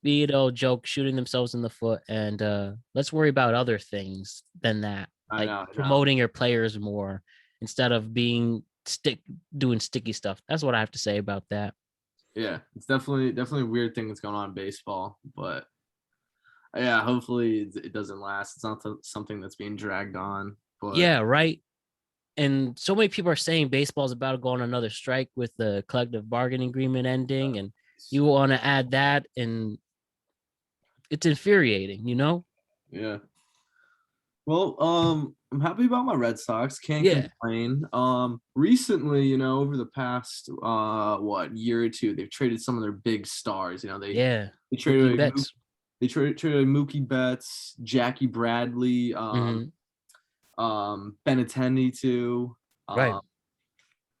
being all joke shooting themselves in the foot, and let's worry about other things than that, I like know, I know. promoting your players more instead of being doing sticky stuff. That's what I have to say about that. Yeah, it's definitely a weird thing that's going on in baseball, but yeah, hopefully it doesn't last. It's not something that's being dragged on, but Yeah, right. And so many people are saying baseball's about to go on another strike with the collective bargaining agreement ending, and you want to add that, and it's infuriating. yeah. Well, I'm happy about my Red Sox. Can't Yeah, complain. Recently, over the past year or two, they've traded some of their big stars. yeah. They traded Mookie away Betts. traded away Mookie Betts, Jackie Bradley, Hmm. Benintendi too. Right. Um,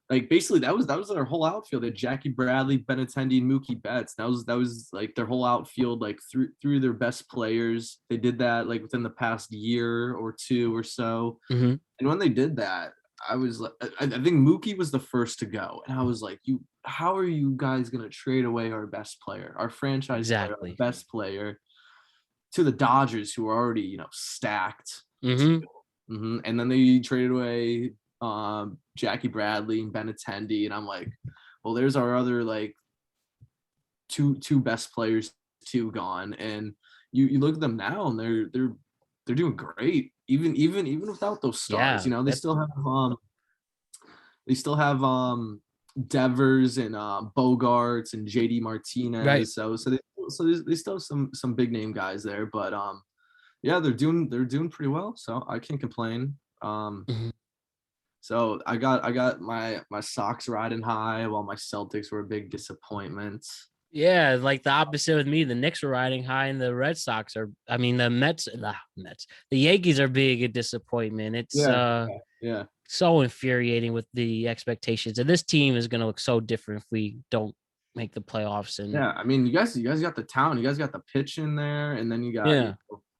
like basically that was their whole outfield. They had Jackie Bradley, Benintendi, and Mookie Betts. That was like their whole outfield, like through their best players. They did that like within the past year or two or so. Hmm. And when they did that, I was like, I think Mookie was the first to go, and I was like, how are you guys gonna trade away our best player, our franchise player, our Exactly. best player, to the Dodgers, who are already stacked. Hmm. And then they traded away Jackie Bradley and Benintendi, and I'm like, well, there's our other like two best players too gone, and you look at them now, and they're doing great, even without those stars. Yeah. They still have Devers and Bogarts and JD Right. Martinez, so they still have some big name guys there, but yeah, they're doing pretty well, so I can't complain. Mhm. So I got my Sox riding high while my Celtics were a big disappointment. Yeah, like the opposite with me. The Knicks are riding high, and the Red Sox are. I mean, the Yankees are big a disappointment. It's Yeah, yeah, so infuriating with the expectations, and this team is going to look so different if we don't make the playoffs. And yeah. I mean, you guys got the talent. You guys got the pitch in there, and then you got yeah,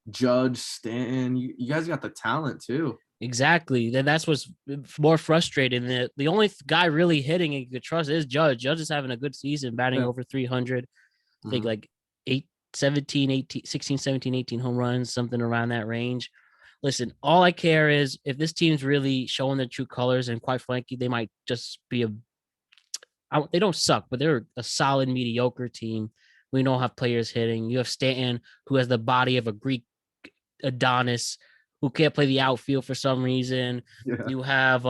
Judge, Stanton. You guys got the talent too. exactly. Then that's what's more frustrating. The only guy really hitting you could trust is Judge. Judge is having a good season, batting Yeah. over 300. I think Hmm. like 8, 17, 18, 16, 17, 18 home runs, something around that range. Listen, all I care is if this team's really showing their true colors, and quite frankly, they might just be they don't suck, but they're a solid mediocre team. We don't have players hitting. You have Stanton, who has the body of a Greek Adonis, who can't play the outfield for some reason. Yeah. You have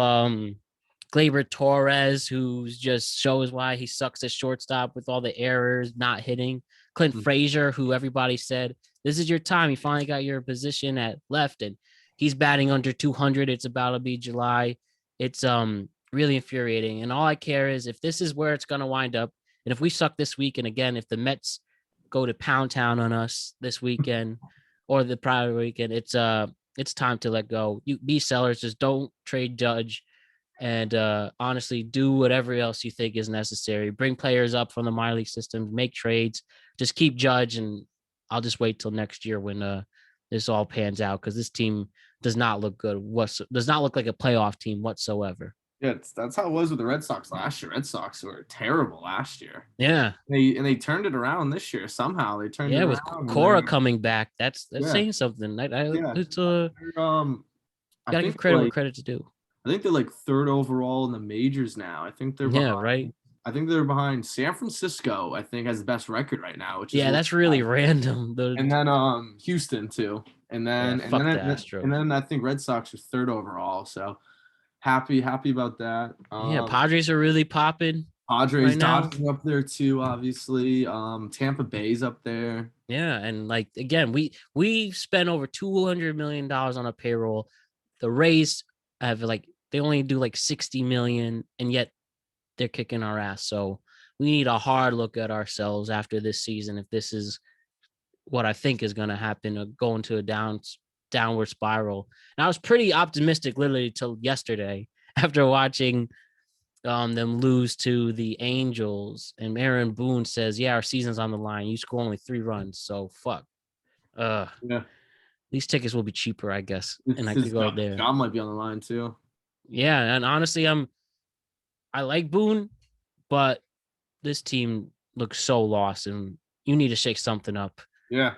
Gleyber Torres, who just shows why he sucks at shortstop with all the errors, not hitting. Clint Mhm. Frazier, who everybody said, this is your time. You finally got your position at left, and he's batting under 200. It's about to be July. It's really infuriating. And all I care is if this is where it's going to wind up, and if we suck this week, and again, if the Mets go to Pound Town on us this weekend or the prior weekend, it's time to let go. You be sellers, just don't trade Judge, and honestly do whatever else you think is necessary. Bring players up from the minor league system, make trades, just keep Judge, and I'll just wait till next year when this all pans out, because this team does not look good. Does not look like a playoff team whatsoever. Yeah, that's how it was with the Red Sox last year. Red Sox were terrible last year. Yeah, They turned it around this year somehow. They turned it yeah, with around, and Cora they're coming back, that's yeah, saying something. yeah. It's They're, I gotta think give they're credit where like credit's due. I think they're like third overall in the majors now. I think they're Yeah, behind. right. I think they're behind San Francisco. I think has the best record right now, which is Yeah, really that's really bad. random. And then Houston too. And Yeah, then and fuck then the and Astros. then I think Red Sox are third overall. So happy about that. Yeah, Padres are really popping Padres, right now. Dodgers up there too, obviously. Tampa Bay's up there. Yeah, and like again, we spent over $200 million on a payroll. The Rays have like they only do like 60 million, and yet they're kicking our ass. So we need a hard look at ourselves after this season if this is what I think is going to happen, go into a downward spiral. And I was pretty optimistic literally till yesterday after watching them lose to the Angels, and Aaron Boone says, "Yeah, our season's on the line. You score only 3 runs, so fuck. Yeah, These tickets will be cheaper, I guess, and it's I could his go job, there." job might be on the line too. Yeah, and honestly, I like Boone, but this team looks so lost, and you need to shake something up. Yeah.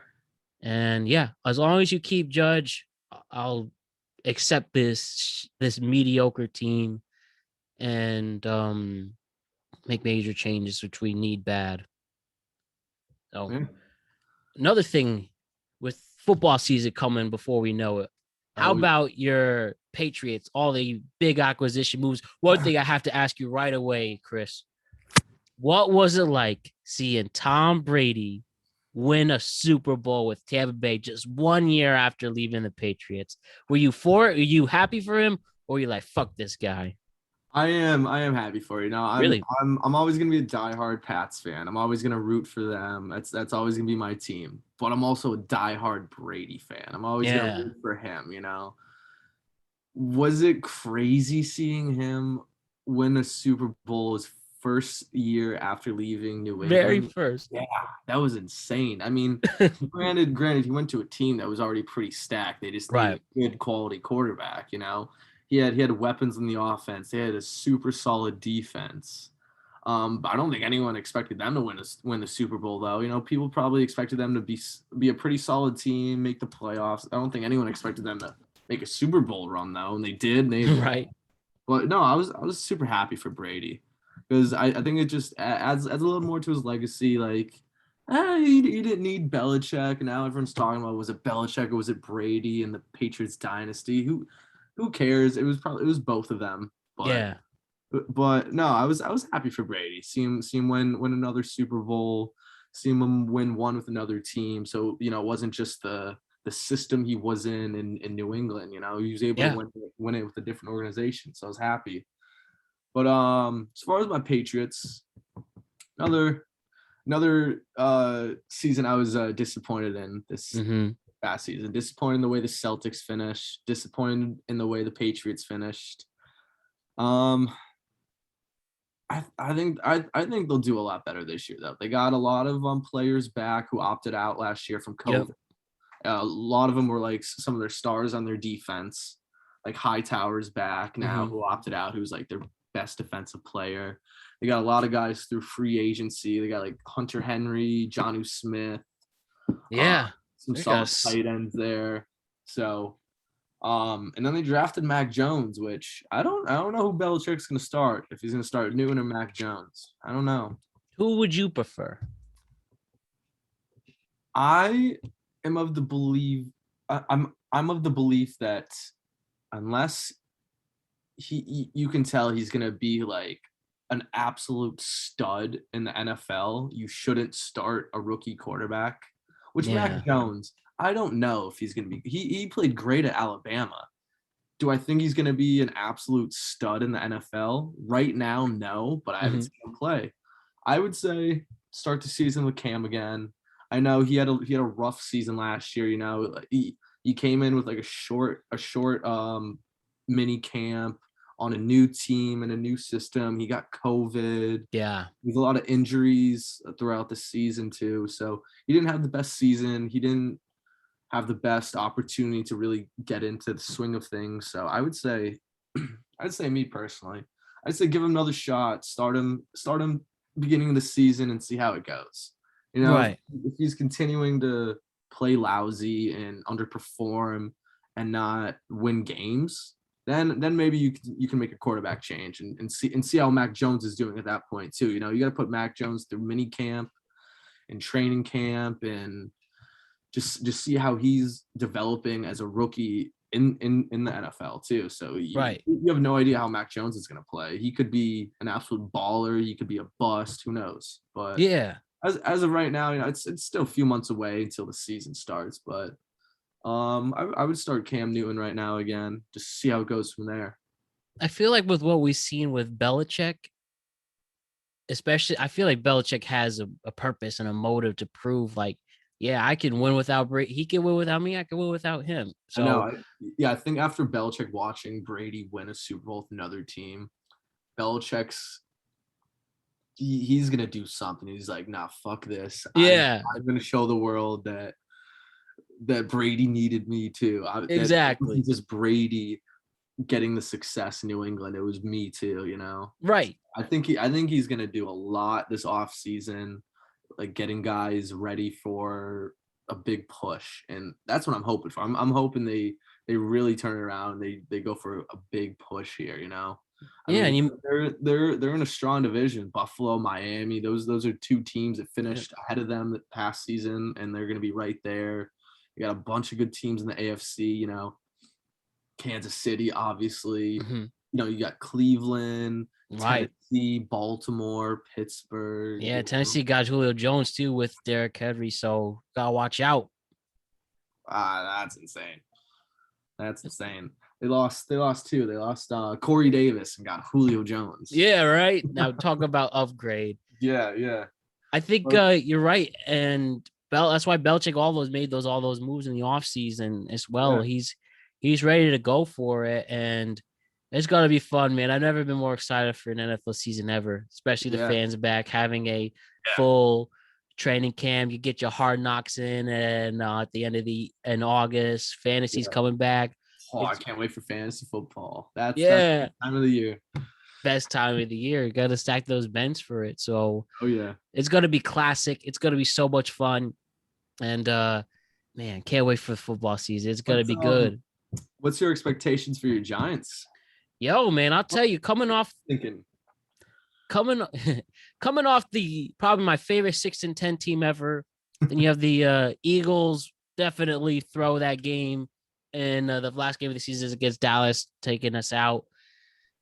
And yeah, as long as you keep Judge, I'll accept this mediocre team and make major changes, which we need bad. So Yeah. another thing with football season coming before we know it, how Oh, about your Patriots, all the big acquisition moves? One thing I have to ask you right away, Chris, what was it like seeing Tom Brady win a Super Bowl with Tampa Bay just 1 year after leaving the Patriots? Were you for it? Were you happy for him? Or were you like, fuck this guy? I am happy for you. Now Really? I'm always gonna be a diehard Pats fan. I'm always gonna root for them. That's always gonna be my team. But I'm also a diehard Brady fan. I'm always gonna Yeah. root for him, Was it crazy seeing him win a Super Bowl his first year after leaving New Very England? first. Yeah, that was insane. I mean, granted, he went to a team that was already pretty stacked. They just Right. needed a good quality quarterback. He had weapons in the offense. They had a super solid defense. But I don't think anyone expected them to win the Super Bowl, though. People probably expected them to be a pretty solid team, make the playoffs. I don't think anyone expected them to make a Super Bowl run, though, and they did. They Right. But no, I was super happy for Brady because I think it just adds a little more to his legacy. Like, he didn't need Belichick. Now everyone's talking about, was it Belichick or was it Brady and the Patriots dynasty? Who cares? It was both of them. But Yeah. but no, I was happy for Brady. See him win another Super Bowl. See him win one with another team. So it wasn't just the system he was in New England. He was able to Yeah. win it with a different organization. So I was happy. But as far as my Patriots, another season I was disappointed in this Mm-hmm. past season. Disappointed in the way the Celtics finished. Disappointed in the way the Patriots finished. Um, I think they'll do a lot better this year though. They got a lot of players back who opted out last year from Yep. COVID. A lot of them were like some of their stars on their defense, like Hightower's back now, Mm-hmm. who opted out, who's like their best defensive player. They got a lot of guys through free agency. They got like Hunter Henry, Jonnu Smith, uh, Yeah. some I solid guess. tight ends there. So, and then they drafted Mac Jones, which I don't know who Belichick's going to start. If he's going to start Newton or Mac Jones, I don't know. Who would you prefer? I am of the belief I'm of the belief that unless you can tell he's gonna be like an absolute stud in the NFL, you shouldn't start a rookie quarterback. Which Yeah. Mac Jones, I don't know if he's gonna be. He played great at Alabama. Do I think he's gonna be an absolute stud in the NFL right now? No, but I haven't Mm-hmm. seen him play. I would say start the season with Cam again. I know he had a rough season last year. He came in with like a short mini camp on a new team and a new system. He got COVID. Yeah. There's a lot of injuries throughout the season too. So he didn't have the best season. He didn't have the best opportunity to really get into the swing of things. So I'd say me personally, I'd say give him another shot. Start him beginning of the season and see how it goes. Right. If he's continuing to play lousy and underperform and not win games, then maybe you can make a quarterback change and see how Mac Jones is doing at that point too. You got to put Mac Jones through mini camp and training camp and just see how he's developing as a rookie in the NFL too. So you, Right. you have no idea how Mac Jones is going to play. He could be an absolute baller. He could be a bust. Who knows? But Yeah. as of right now, it's still a few months away until the season starts. But I would start Cam Newton right now again, just see how it goes from there. I feel like with what we've seen with Belichick, especially I feel like Belichick has a purpose and a motive to prove like, yeah, I can win without Brady. He can win without me. I can win without him. I know. So Yeah, I think after Belichick watching Brady win a Super Bowl with another team, Belichick's he's gonna do something. He's like, nah, fuck this. yeah, I'm gonna show the world that Brady needed me too. That it exactly. wasn't just Brady getting the success in New England. It was me too, you know. Right. I think he's gonna do a lot this off season, like getting guys ready for a big push, and that's what I'm hoping for. I'm hoping they really turn it around. They go for a big push here, you know. I Yeah, mean, and you they're in a strong division. Buffalo, Miami, those are two teams that finished ahead of them the past season, and they're gonna be right there. You got a bunch of good teams in the AFC, you know. Kansas City, obviously. mhm, You know, you got Cleveland, right. Tennessee, Baltimore, Pittsburgh. Yeah, You know, Tennessee got Julio Jones too with Derrick Henry, so gotta watch out. that's insane. That's insane. They lost. They lost two. They lost Corey Davis and got Julio Jones. Yeah, right. Now talk about upgrade. Yeah, yeah. I think But, you're right, and that's why Belichick made all those moves in the offseason as well. yeah, He's ready to go for it, and it's gonna be fun, man. I've never been more excited for an NFL season ever, especially the yeah, fans back, having a yeah, full training camp. You get your hard knocks in, and at the end of the in August, fantasy's yeah. coming back. Oh, I It's can't wait for fantasy football. That's the yeah, time of the year. best time of the year. You got to stack those bents for it. So Oh yeah. it's gonna be classic. It's gonna be so much fun. And man, can't wait for the football season. It's gonna What's be good. what's your expectations for your Giants? Yo, man, I'll tell you, Thinking. coming coming off the probably my favorite 6-10 team ever. Then you have the Eagles definitely throw that game in the last game of the season against Dallas, taking us out.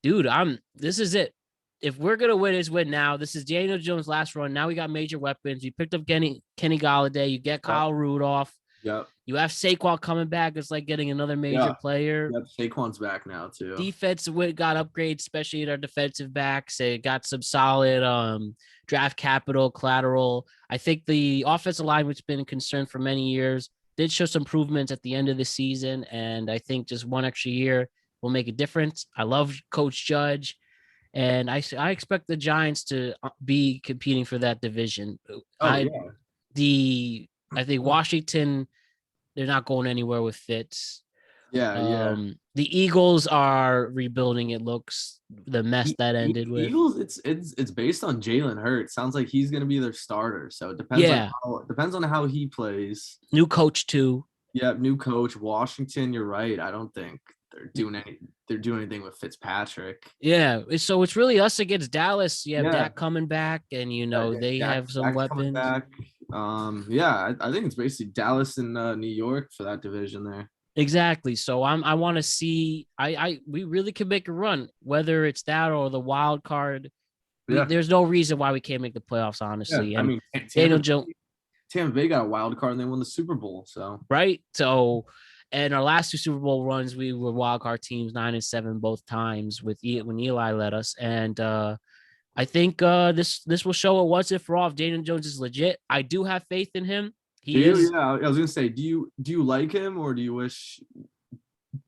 Dude, this is it. If we're gonna win, it's win now. This is Daniel Jones' last run. Now we got major weapons. You picked up Kenny Galladay. You get Yep. Kyle Rudolph. Yep. You have Saquon coming back. It's like getting another major Yeah. player. Yep. Saquon's back now too. Defense got upgrades, especially at our defensive backs. It got some solid draft capital, collateral. I think the offensive line, which has been a concern for many years, did show some improvements at the end of the season. And I think just one extra year will make a difference. I love Coach Judge. And I expect the Giants to be competing for that division. Oh I yeah. I think Washington, they're not going anywhere with Fitz. Yeah, yeah. The Eagles are rebuilding. It looks the mess that ended with. Eagles, it's based on Jalen Hurts. Sounds like he's gonna be their starter. So it Yeah, depends on how he plays. new coach too. Yeah, new coach, Washington. You're right. I don't think they're doing anything with Fitzpatrick. Yeah, so it's really us against Dallas. You have Yeah, Dak coming back, and yeah, they have some Dak's coming weapons. back. Yeah, I think it's basically Dallas and New York for that division there. Exactly. So I want to see. We really can make a run, whether it's that or the wild card. Yeah, There's no reason why we can't make the playoffs, yeah. honestly. I And mean, Daniel Jones, Tampa Bay got a wild card and they won the Super Bowl. So right? So, and our last two Super Bowl runs, we were wild card teams, 9-7 both times when Eli led us. And I think this will show it once and for all. If Daniel Jones is legit, I do have faith in him. do He you? is. Yeah, I was gonna say, do you like him or do you wish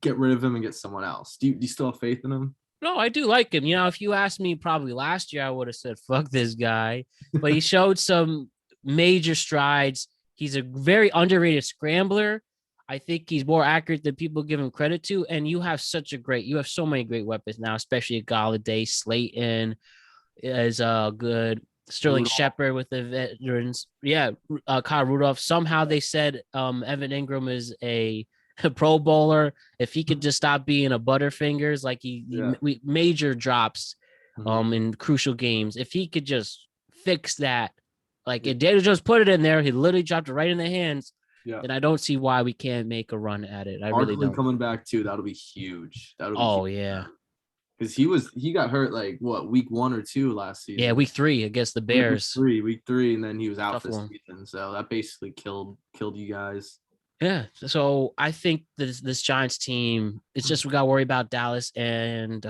get rid of him and get someone else? Do you still have faith in him? No, I do like him. If you asked me probably last year, I would have said, fuck this guy. But he showed some major strides. He's a very underrated scrambler. I think he's more accurate than people give him credit to. And you have so many great weapons now, especially Galladay, Slayton is good. Sterling Rudolph. Shepard with the veterans. Yeah, Kyle Rudolph. Somehow they said Evan Ingram is a Pro Bowler. If he could just stop being a Butterfingers, like we major drops in crucial games. If he could just fix that, like if Daniel Jones put it in there, he literally dropped it right in the hands. Yeah. Then I don't see why we can't make a run at it. I Barkley really don't. coming back too. That'll be huge. That'll be Oh huge. yeah. Because he got hurt like what week 1 or 2 last season. Yeah, week 3 against the Bears. Week three, and then he was out Tough this one. season. So that basically killed you guys. Yeah. So I think this Giants team, it's just we got to worry about Dallas and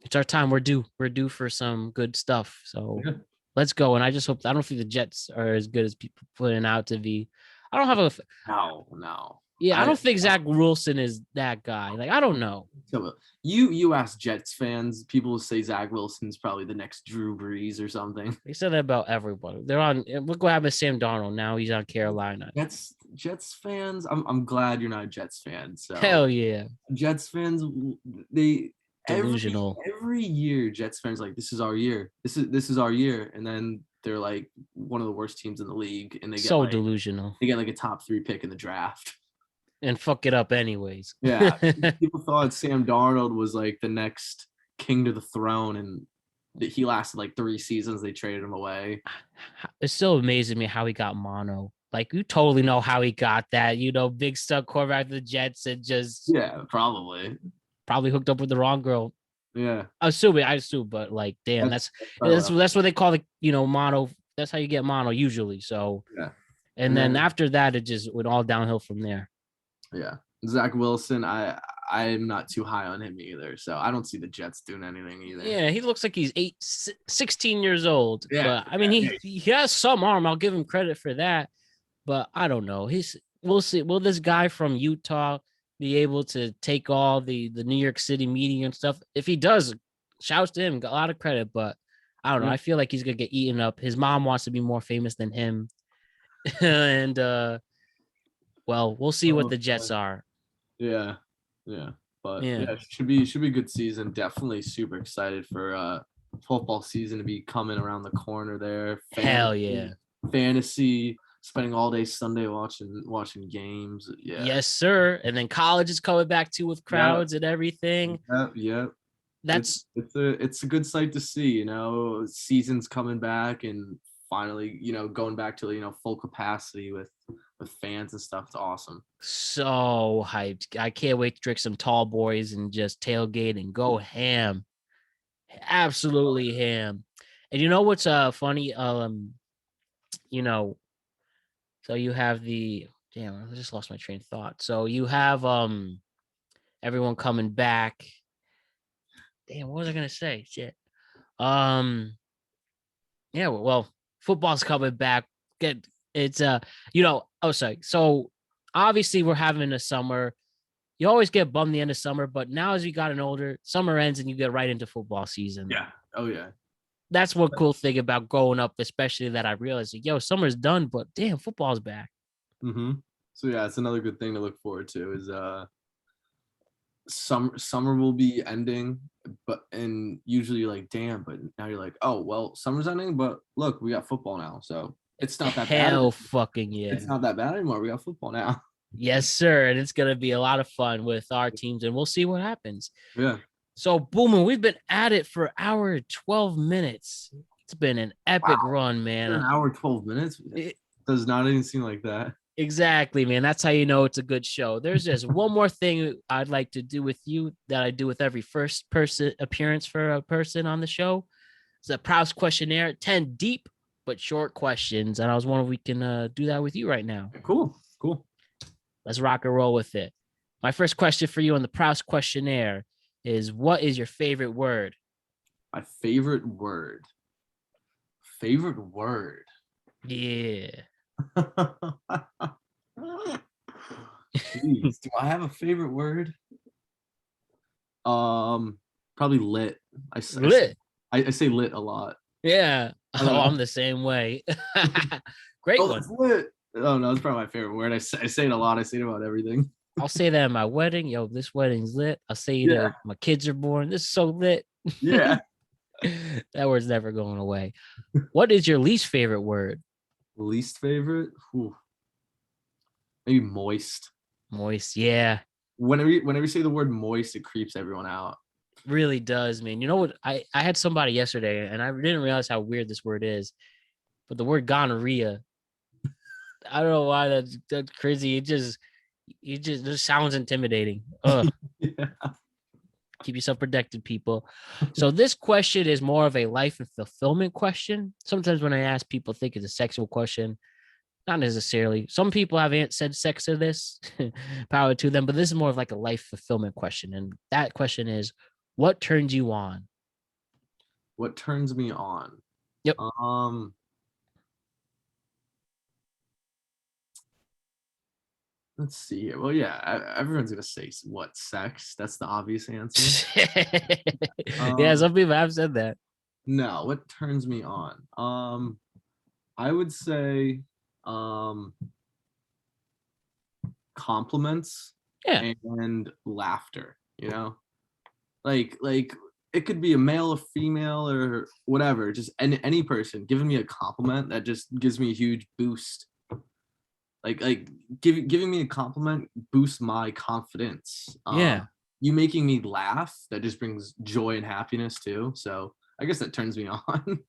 It's our time. We're due. We're due for some good stuff. So Yeah. let's go. And I just hope I don't think the Jets are as good as people put it out to be. I don't have a No. yeah, I I don't think Zach Wilson is that guy. Like, I don't know. you ask Jets fans, people will say Zach Wilson's probably the next Drew Brees or something. They said that about everybody. They're on. Look what happened to Sam Darnold. Now he's on Carolina. Jets fans. I'm glad you're not a Jets fan. So Hell yeah, Jets fans, they delusional. every year Jets fans like this is our year. This is our year, and then they're like one of the worst teams in the league, and So delusional. they get like a top 3 pick in the draft. And fuck it up anyways. Yeah, people thought Sam Darnold was like the next king to the throne, and he lasted like 3 seasons. They traded him away. It's still amazing me how he got mono. Like, you totally know how he got that. Big stuck quarterback of the Jets and just Probably hooked up with the wrong girl. Yeah, I assume, but like, damn, that's what they call mono. That's how you get mono usually. So yeah, and then after that, it just went all downhill from there. Yeah, Zach Wilson, I'm not too high on him either, so I don't see the Jets doing anything either. Yeah, he looks like he's 16 years old. Yeah, but I mean, he has some arm. I'll give him credit for that. But I don't know. We'll see. Will this guy from Utah be able to take all the New York City media and stuff? If he does, shouts to him. A lot of credit. But I don't know. I feel like he's gonna get eaten up. His mom wants to be more famous than him, and well, we'll see what the Jets are. Yeah. But it should be a good season. Definitely super excited for football season to be coming around the corner there. Hell yeah. Fantasy, spending all day Sunday watching games. Yeah. Yes, sir. And then college is coming back too with crowds and everything. Yep. That's it's a good sight to see, seasons coming back and finally, going back to full capacity with fans and stuff. It's awesome. So hyped. I can't wait to drink some tall boys and just tailgate and go ham. Absolutely ham. And you know what's funny? So you have I just lost my train of thought. So you have everyone coming back. Damn, what was I gonna say? Shit. Yeah, well, football's coming back. Sorry. So obviously we're having a summer. You always get bummed the end of summer, but now as you gotten older, summer ends and you get right into football season. Yeah. Oh yeah. That's one cool thing about growing up, especially that I realized, summer's done, but damn, football's back. Mm-hmm. So yeah, it's another good thing to look forward to is summer will be ending, and usually you're like, damn, but now you're like, oh well, summer's ending, but look, we got football now, so it's not that bad. Hell fucking yeah. It's not that bad anymore. We got football now. Yes, sir. And it's gonna be a lot of fun with our teams, and we'll see what happens. Yeah. So, Boomin, we've been at it for an hour and 12 minutes. It's been an epic run, man. An hour 12 minutes? It does not even seem like that. Exactly, man. That's how you know it's a good show. There's just one more thing I'd like to do with you that I do with every first person appearance for a person on the show. It's a Proust questionnaire, 10 deep but short questions. And I was wondering if we can do that with you right now. Cool. Let's rock and roll with it. My first question for you on the Proust questionnaire is, what is your favorite word? My favorite word. Yeah. Jeez, do I have a favorite word? Probably lit. I say lit a lot. Yeah. I'm the same way. Great one. It's lit. Oh no, it's probably my favorite word. I say it a lot. I say it about everything. I'll say that at my wedding. Yo, this wedding's lit. I'll say that my kids are born. This is so lit. Yeah. That word's never going away. What is your least favorite word? Least favorite? Ooh. Maybe moist. Moist, yeah. Whenever you say the word moist, it creeps everyone out. Really does, man. You know what? I had somebody yesterday, and I didn't realize how weird this word is, but the word gonorrhea. I don't know why that's crazy. It just sounds intimidating. Ugh. Yeah. Keep yourself protected, people. So this question is more of a life and fulfillment question. Sometimes when I ask people, think it's a sexual question. Not necessarily. Some people have said sex to this, power to them, but this is more of like a life fulfillment question. And that question is, What turns you on? What turns me on? Yep. Let's see here. Well, yeah, everyone's gonna say what, sex? That's the obvious answer. Yeah, Um, some people have said that. no, what turns me on? I would say um compliments Yeah. and laughter, you know? Like it could be a male or female or whatever, just any person giving me a compliment that just gives me a huge boost. Like giving me a compliment boosts my confidence. Yeah. You making me laugh, that just brings joy and happiness too. So I guess that turns me on.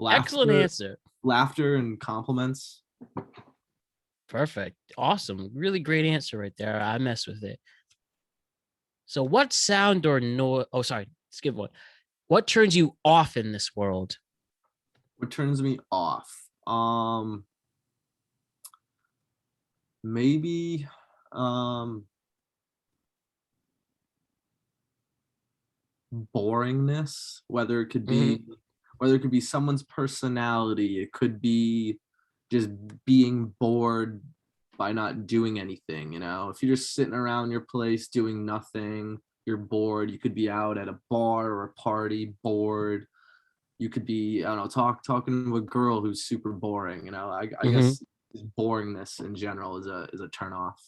Excellent laughter, answer. laughter and compliments. Perfect. Awesome. Really great answer right there. I mess with it. So what sound or noise? Oh, sorry. Skip one. What turns you off in this world? What turns me off? Maybe boringness, Mhm. whether it could be someone's personality, it could be just being bored by not doing anything, you know. If you're just sitting around your place doing nothing, you're bored. You could be out at a bar or a party bored. You could be, I don't know, talking to a girl who's super boring, you know. I Mhm. guess boringness in general is a turn off.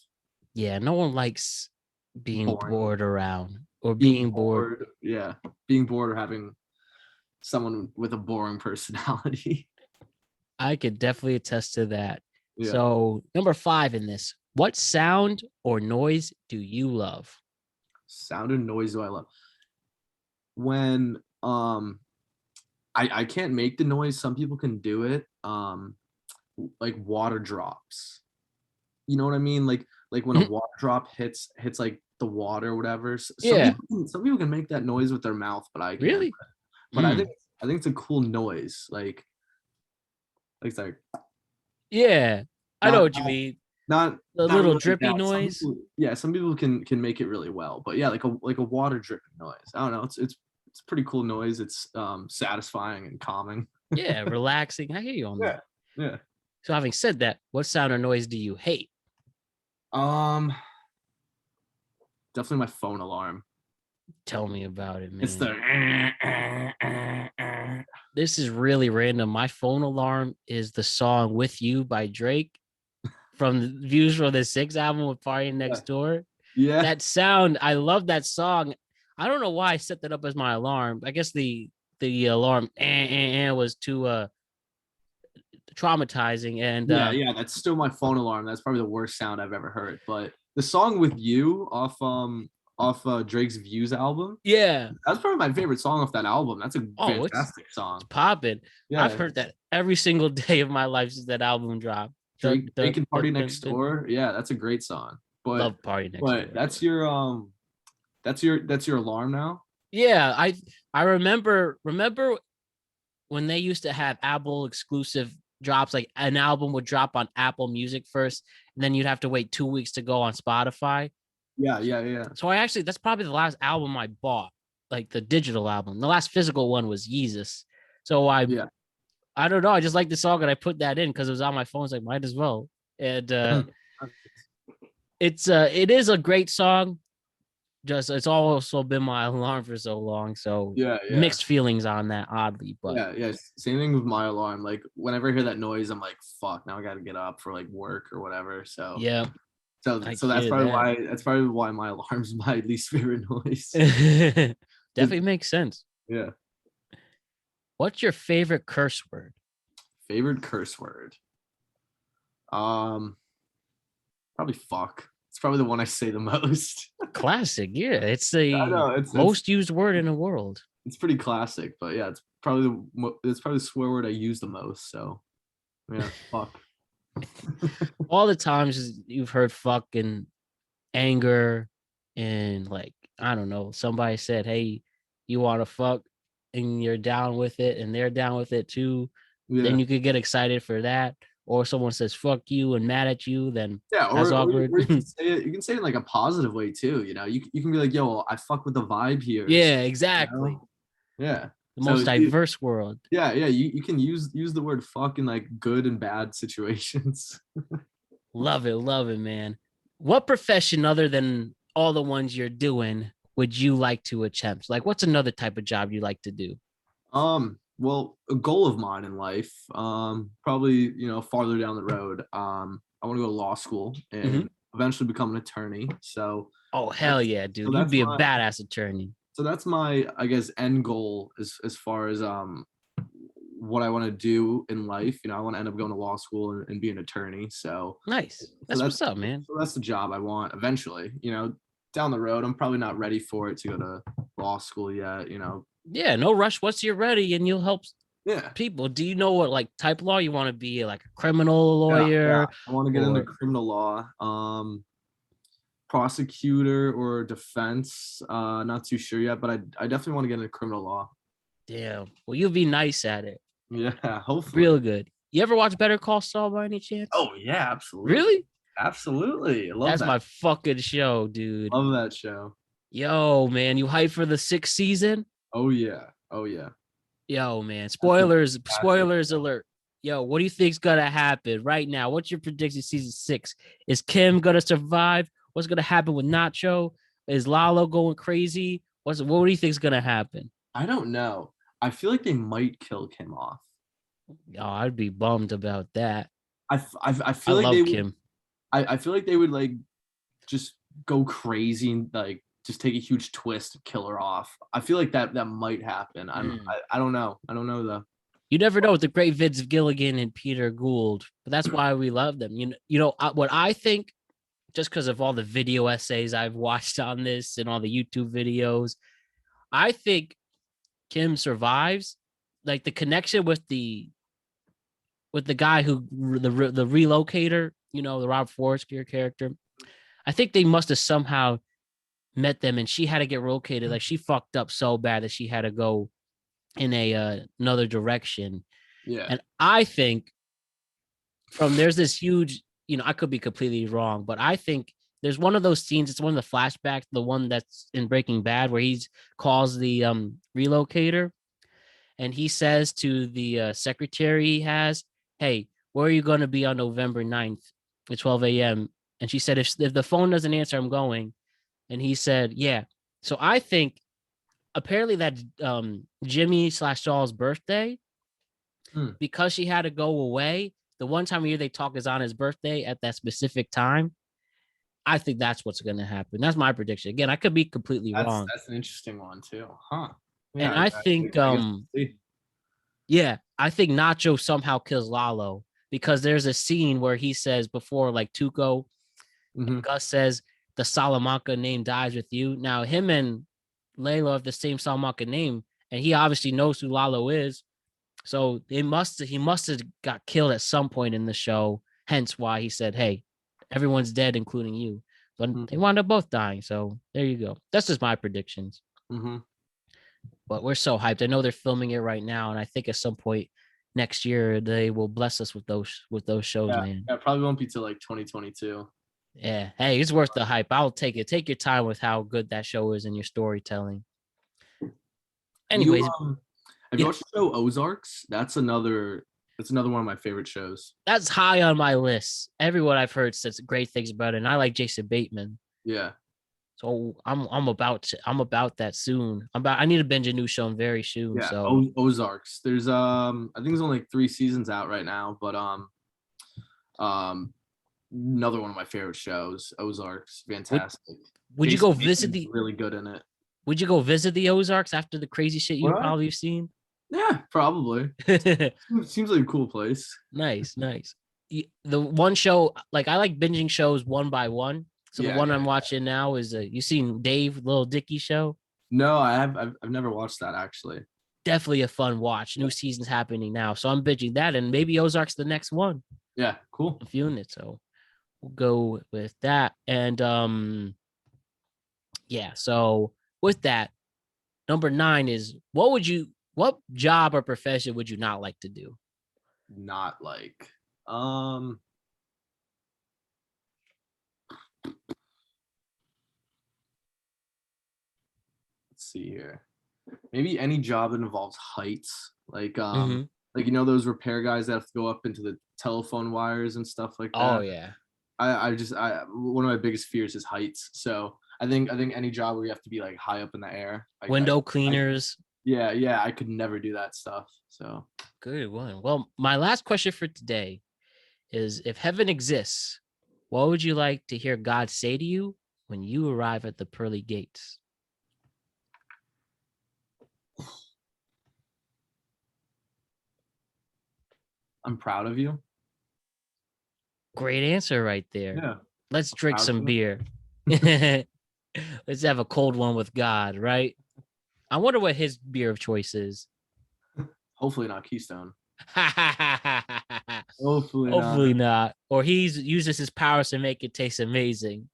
Yeah, no one likes being Boring. bored around or Being being bored. bored, yeah. Being bored or having someone with a boring personality. I could definitely attest to that. Yeah. So, number 5 in this. What sound or noise do you love? Sound and noise do I love? When I can't make the noise, some people can do it. Like water drops. You know what I mean? Like when a Mhm. water drop hits like the water or whatever. Yeah. Some people can make that noise with their mouth, but I can't. Really? But Mm. I think it's a cool noise. Like it's like Yeah. I know not what you mean. The not little really like drippy that. noise. Some people can make it really well. But yeah, like a water dripping noise. I don't know. It's pretty cool noise. It's satisfying and calming. Yeah, relaxing. I hear you on Yeah. that. Yeah. So, having said that, what sound or noise do you hate? Um Definitely my phone alarm. Tell me about it, It's man. the This is really random. My phone alarm is the song "With You" by Drake from the Views from the Six album with Party yeah. Next Door. Yeah. That sound, I love that song. I don't know why I set that up as my alarm. I guess the alarm was too traumatizing, and Yeah, that's still my phone alarm. That's probably the worst sound I've ever heard. But the song with you off Drake's Views album, yeah. that's probably my favorite song off that album. That's a Oh, it's fantastic song. popping. I've Yeah, heard that every single day of my life since that album dropped. Drake and Party Next Dun. Door. Yeah, that's a great song. Love Party Next But Door. that's your alarm now. Yeah, I remember when they used to have Apple exclusive drops, like an album would drop on Apple Music first, and then you'd have to wait 2 weeks to go on Spotify. Yeah. So I actually, that's probably the last album I bought, like the digital album. The last physical one was Yeezus. So Yeah. I don't know. I just like the song and I put that in because it was on my phone. It's like, might as well. And it is a great song. Just it's also been my alarm for so long. So Yeah. mixed feelings on that, oddly, but Yeah. Same thing with my alarm. Like whenever I hear that noise, I'm like, fuck, now I gotta get up for like work or whatever. yeah, I So hear that. that's probably why my alarm's my least favorite noise. Definitely makes sense. Yeah. What's your favorite curse word? Favorite curse word. Um, Probably fuck. It's probably the one I say the most. Classic. Yeah, it's I the know most used word in the world. it's pretty classic, but yeah, it's probably the swear word I use the most. So yeah, fuck. All the times you've heard fuck and anger and like, I don't know, somebody said, hey, you want to fuck and you're down with it and they're down with it too. Yeah. Then you could get excited for that. or someone says fuck you and mad at you, then Yeah, that's awkward. or you can say it. You can say it in like a positive way too. You know, you can be like, "Yo, I fuck with the vibe here." Yeah, You exactly. know? Yeah. The So most diverse world. yeah. You can use the word fuck in like good and bad situations. Love it, man. What profession other than all the ones you're doing would you like to attempt? Like, what's another type of job you like to do? Well, a goal of mine in life, probably, farther down the road, I want to go to law school Mhm. and eventually become an attorney. So Oh, hell that's yeah, so dude. You'd that's be a my badass attorney. so that's my, I guess, end goal as far as what I want to do in life. I want to end up going to law school and be an attorney. Nice. So That's that's what's up, man. so that's the job I want eventually. Down the road, I'm probably not ready for it to go to law school yet. Yeah, no rush. Once you're ready and you'll help Yeah. people. Do you know what like type law you want to be? Like a criminal Yeah. lawyer I want to get into or criminal law, prosecutor or defense. Not too sure yet, but I definitely want to get into criminal law. damn. Well, you'll be nice at it. Yeah, hopefully. Real good. You ever watch Better Call Saul by any chance? Oh yeah, absolutely, Really? absolutely. I love That's that. my fucking show, dude. Love that show. Yo, man, you hyped for the sixth season? Oh yeah, oh yeah. Yo, man. That's a fantastic Spoilers show. alert. Yo, what do you think's gonna happen right now? What's your prediction season 6? Is Kim gonna survive? What's gonna happen with Nacho? Is Lalo going crazy? What do you think's gonna happen? I don't know. I feel like they might kill Kim off. Oh, I'd be bummed about that. I I feel like they love would. Kim. I feel like they would like just go crazy and like just take a huge twist and kill her off. I feel like that might happen. I don't know. I don't know though. You never know with the great Vince Gilligan and Peter Gould, but that's why we love them. What I think, just because of all the video essays I've watched on this and all the YouTube videos, I think Kim survives. Like the connection with the guy who the relocator, the Rob Forster character. I think they must have somehow met them, and she had to get relocated. Like she fucked up so bad that she had to go in another direction. Yeah. And I think there's this huge, I could be completely wrong, but I think there's one of those scenes. It's one of the flashbacks, the one that's in Breaking Bad, where he calls the relocator, and he says to the secretary he has, "Hey, where are you going to be on November 9th at 12 a.m.?" And she said, "If the phone doesn't answer, I'm going." And he said, "Yeah." So I think apparently that Jimmy / Saul's birthday, because she had to go away. The one time a year they talk is on his birthday at that specific time. I think that's what's going to happen. That's my prediction. Again, I could be completely wrong. That's an interesting one too, huh? And Yeah, I think, I guess we'll see. yeah, I think Nacho somehow kills Lalo because there's a scene where he says before, like Tuco, Mhm. Gus says the Salamanca name dies with you. Now him and Layla have the same Salamanca name, and he obviously knows who Lalo is. So he must have got killed at some point in the show. Hence why he said, "Hey, everyone's dead, including you." But Mhm. they wound up both dying. So there you go. That's just my predictions. Mhm. But we're so hyped. I know they're filming it right now, and I think at some point next year they will bless us with those shows, Yeah, man. yeah, probably won't be till like 2022. Yeah. Hey, it's worth the hype. I'll take it. Take your time with how good that show is and your storytelling. You Anyways, have you yeah, watched the show Ozarks? That's another one of my favorite shows. that's high on my list. Everyone I've heard says great things about it, and I like Jason Bateman. Yeah. So I'm about that soon. I need to binge a new show very soon. Yeah. So Ozarks. There's I think there's only like 3 seasons out right now, but um another one of my favorite shows, Ozarks. would Fantastic. would you Jason go visit Bateman's the really good in it. would you go visit the Ozarks after the crazy shit you What? probably have seen? Yeah, probably. Seems like a cool place. Nice, nice. The one show, like I like binging shows one by one. So the Yeah, one yeah. I'm watching now is you seen Dave Little Dicky show? No, I've never watched that actually. Definitely a fun watch. New season's happening now, so I'm binging that, and maybe Ozark's the next one. Yeah, cool. I'm feeling it, so we'll go with that. And yeah. So with that, number 9 is what job or profession would you not like to do? Not like. Um, let's see here. Maybe any job that involves heights, Mm-hmm. like those repair guys that have to go up into the telephone wires and stuff like Oh that. yeah. I one of my biggest fears is heights. So I think any job where you have to be like high up in the air, Window I cleaners. yeah, I could never do that stuff. So Good one. Well, my last question for today is, if heaven exists, what would you like to hear God say to you when you arrive at the pearly gates? I'm proud of you. Great answer right there. Yeah, Let's drink proud of some you. beer. Let's have a cold one with God, right? I wonder what his beer of choice is. Hopefully not Keystone. Hopefully Hopefully not. not. Or he's uses his powers to make it taste amazing.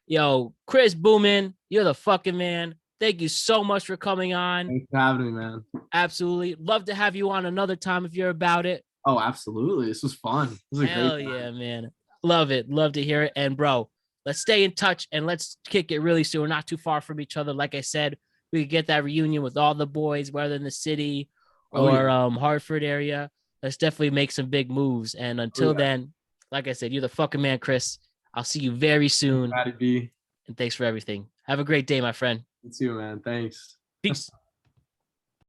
Yo, Chris Boomin, you're the fucking man. Thank you so much for coming on. Thanks for having me, man. Absolutely. Love to have you on another time if you're about it. Oh, absolutely. This was fun. This was a great Hell time. yeah, man. Love it. Love to hear it. And bro, let's stay in touch and let's kick it really soon. We're not too far from each other. Like I said, we could get that reunion with all the boys, whether in the city Oh or yeah. Hartford area. Let's definitely make some big moves. And Oh until yeah. then, like I said, you're the fucking man, Chris. I'll see you very soon. Matty B. And thanks for everything. Have a great day, my friend. You too, man. Thanks. Peace.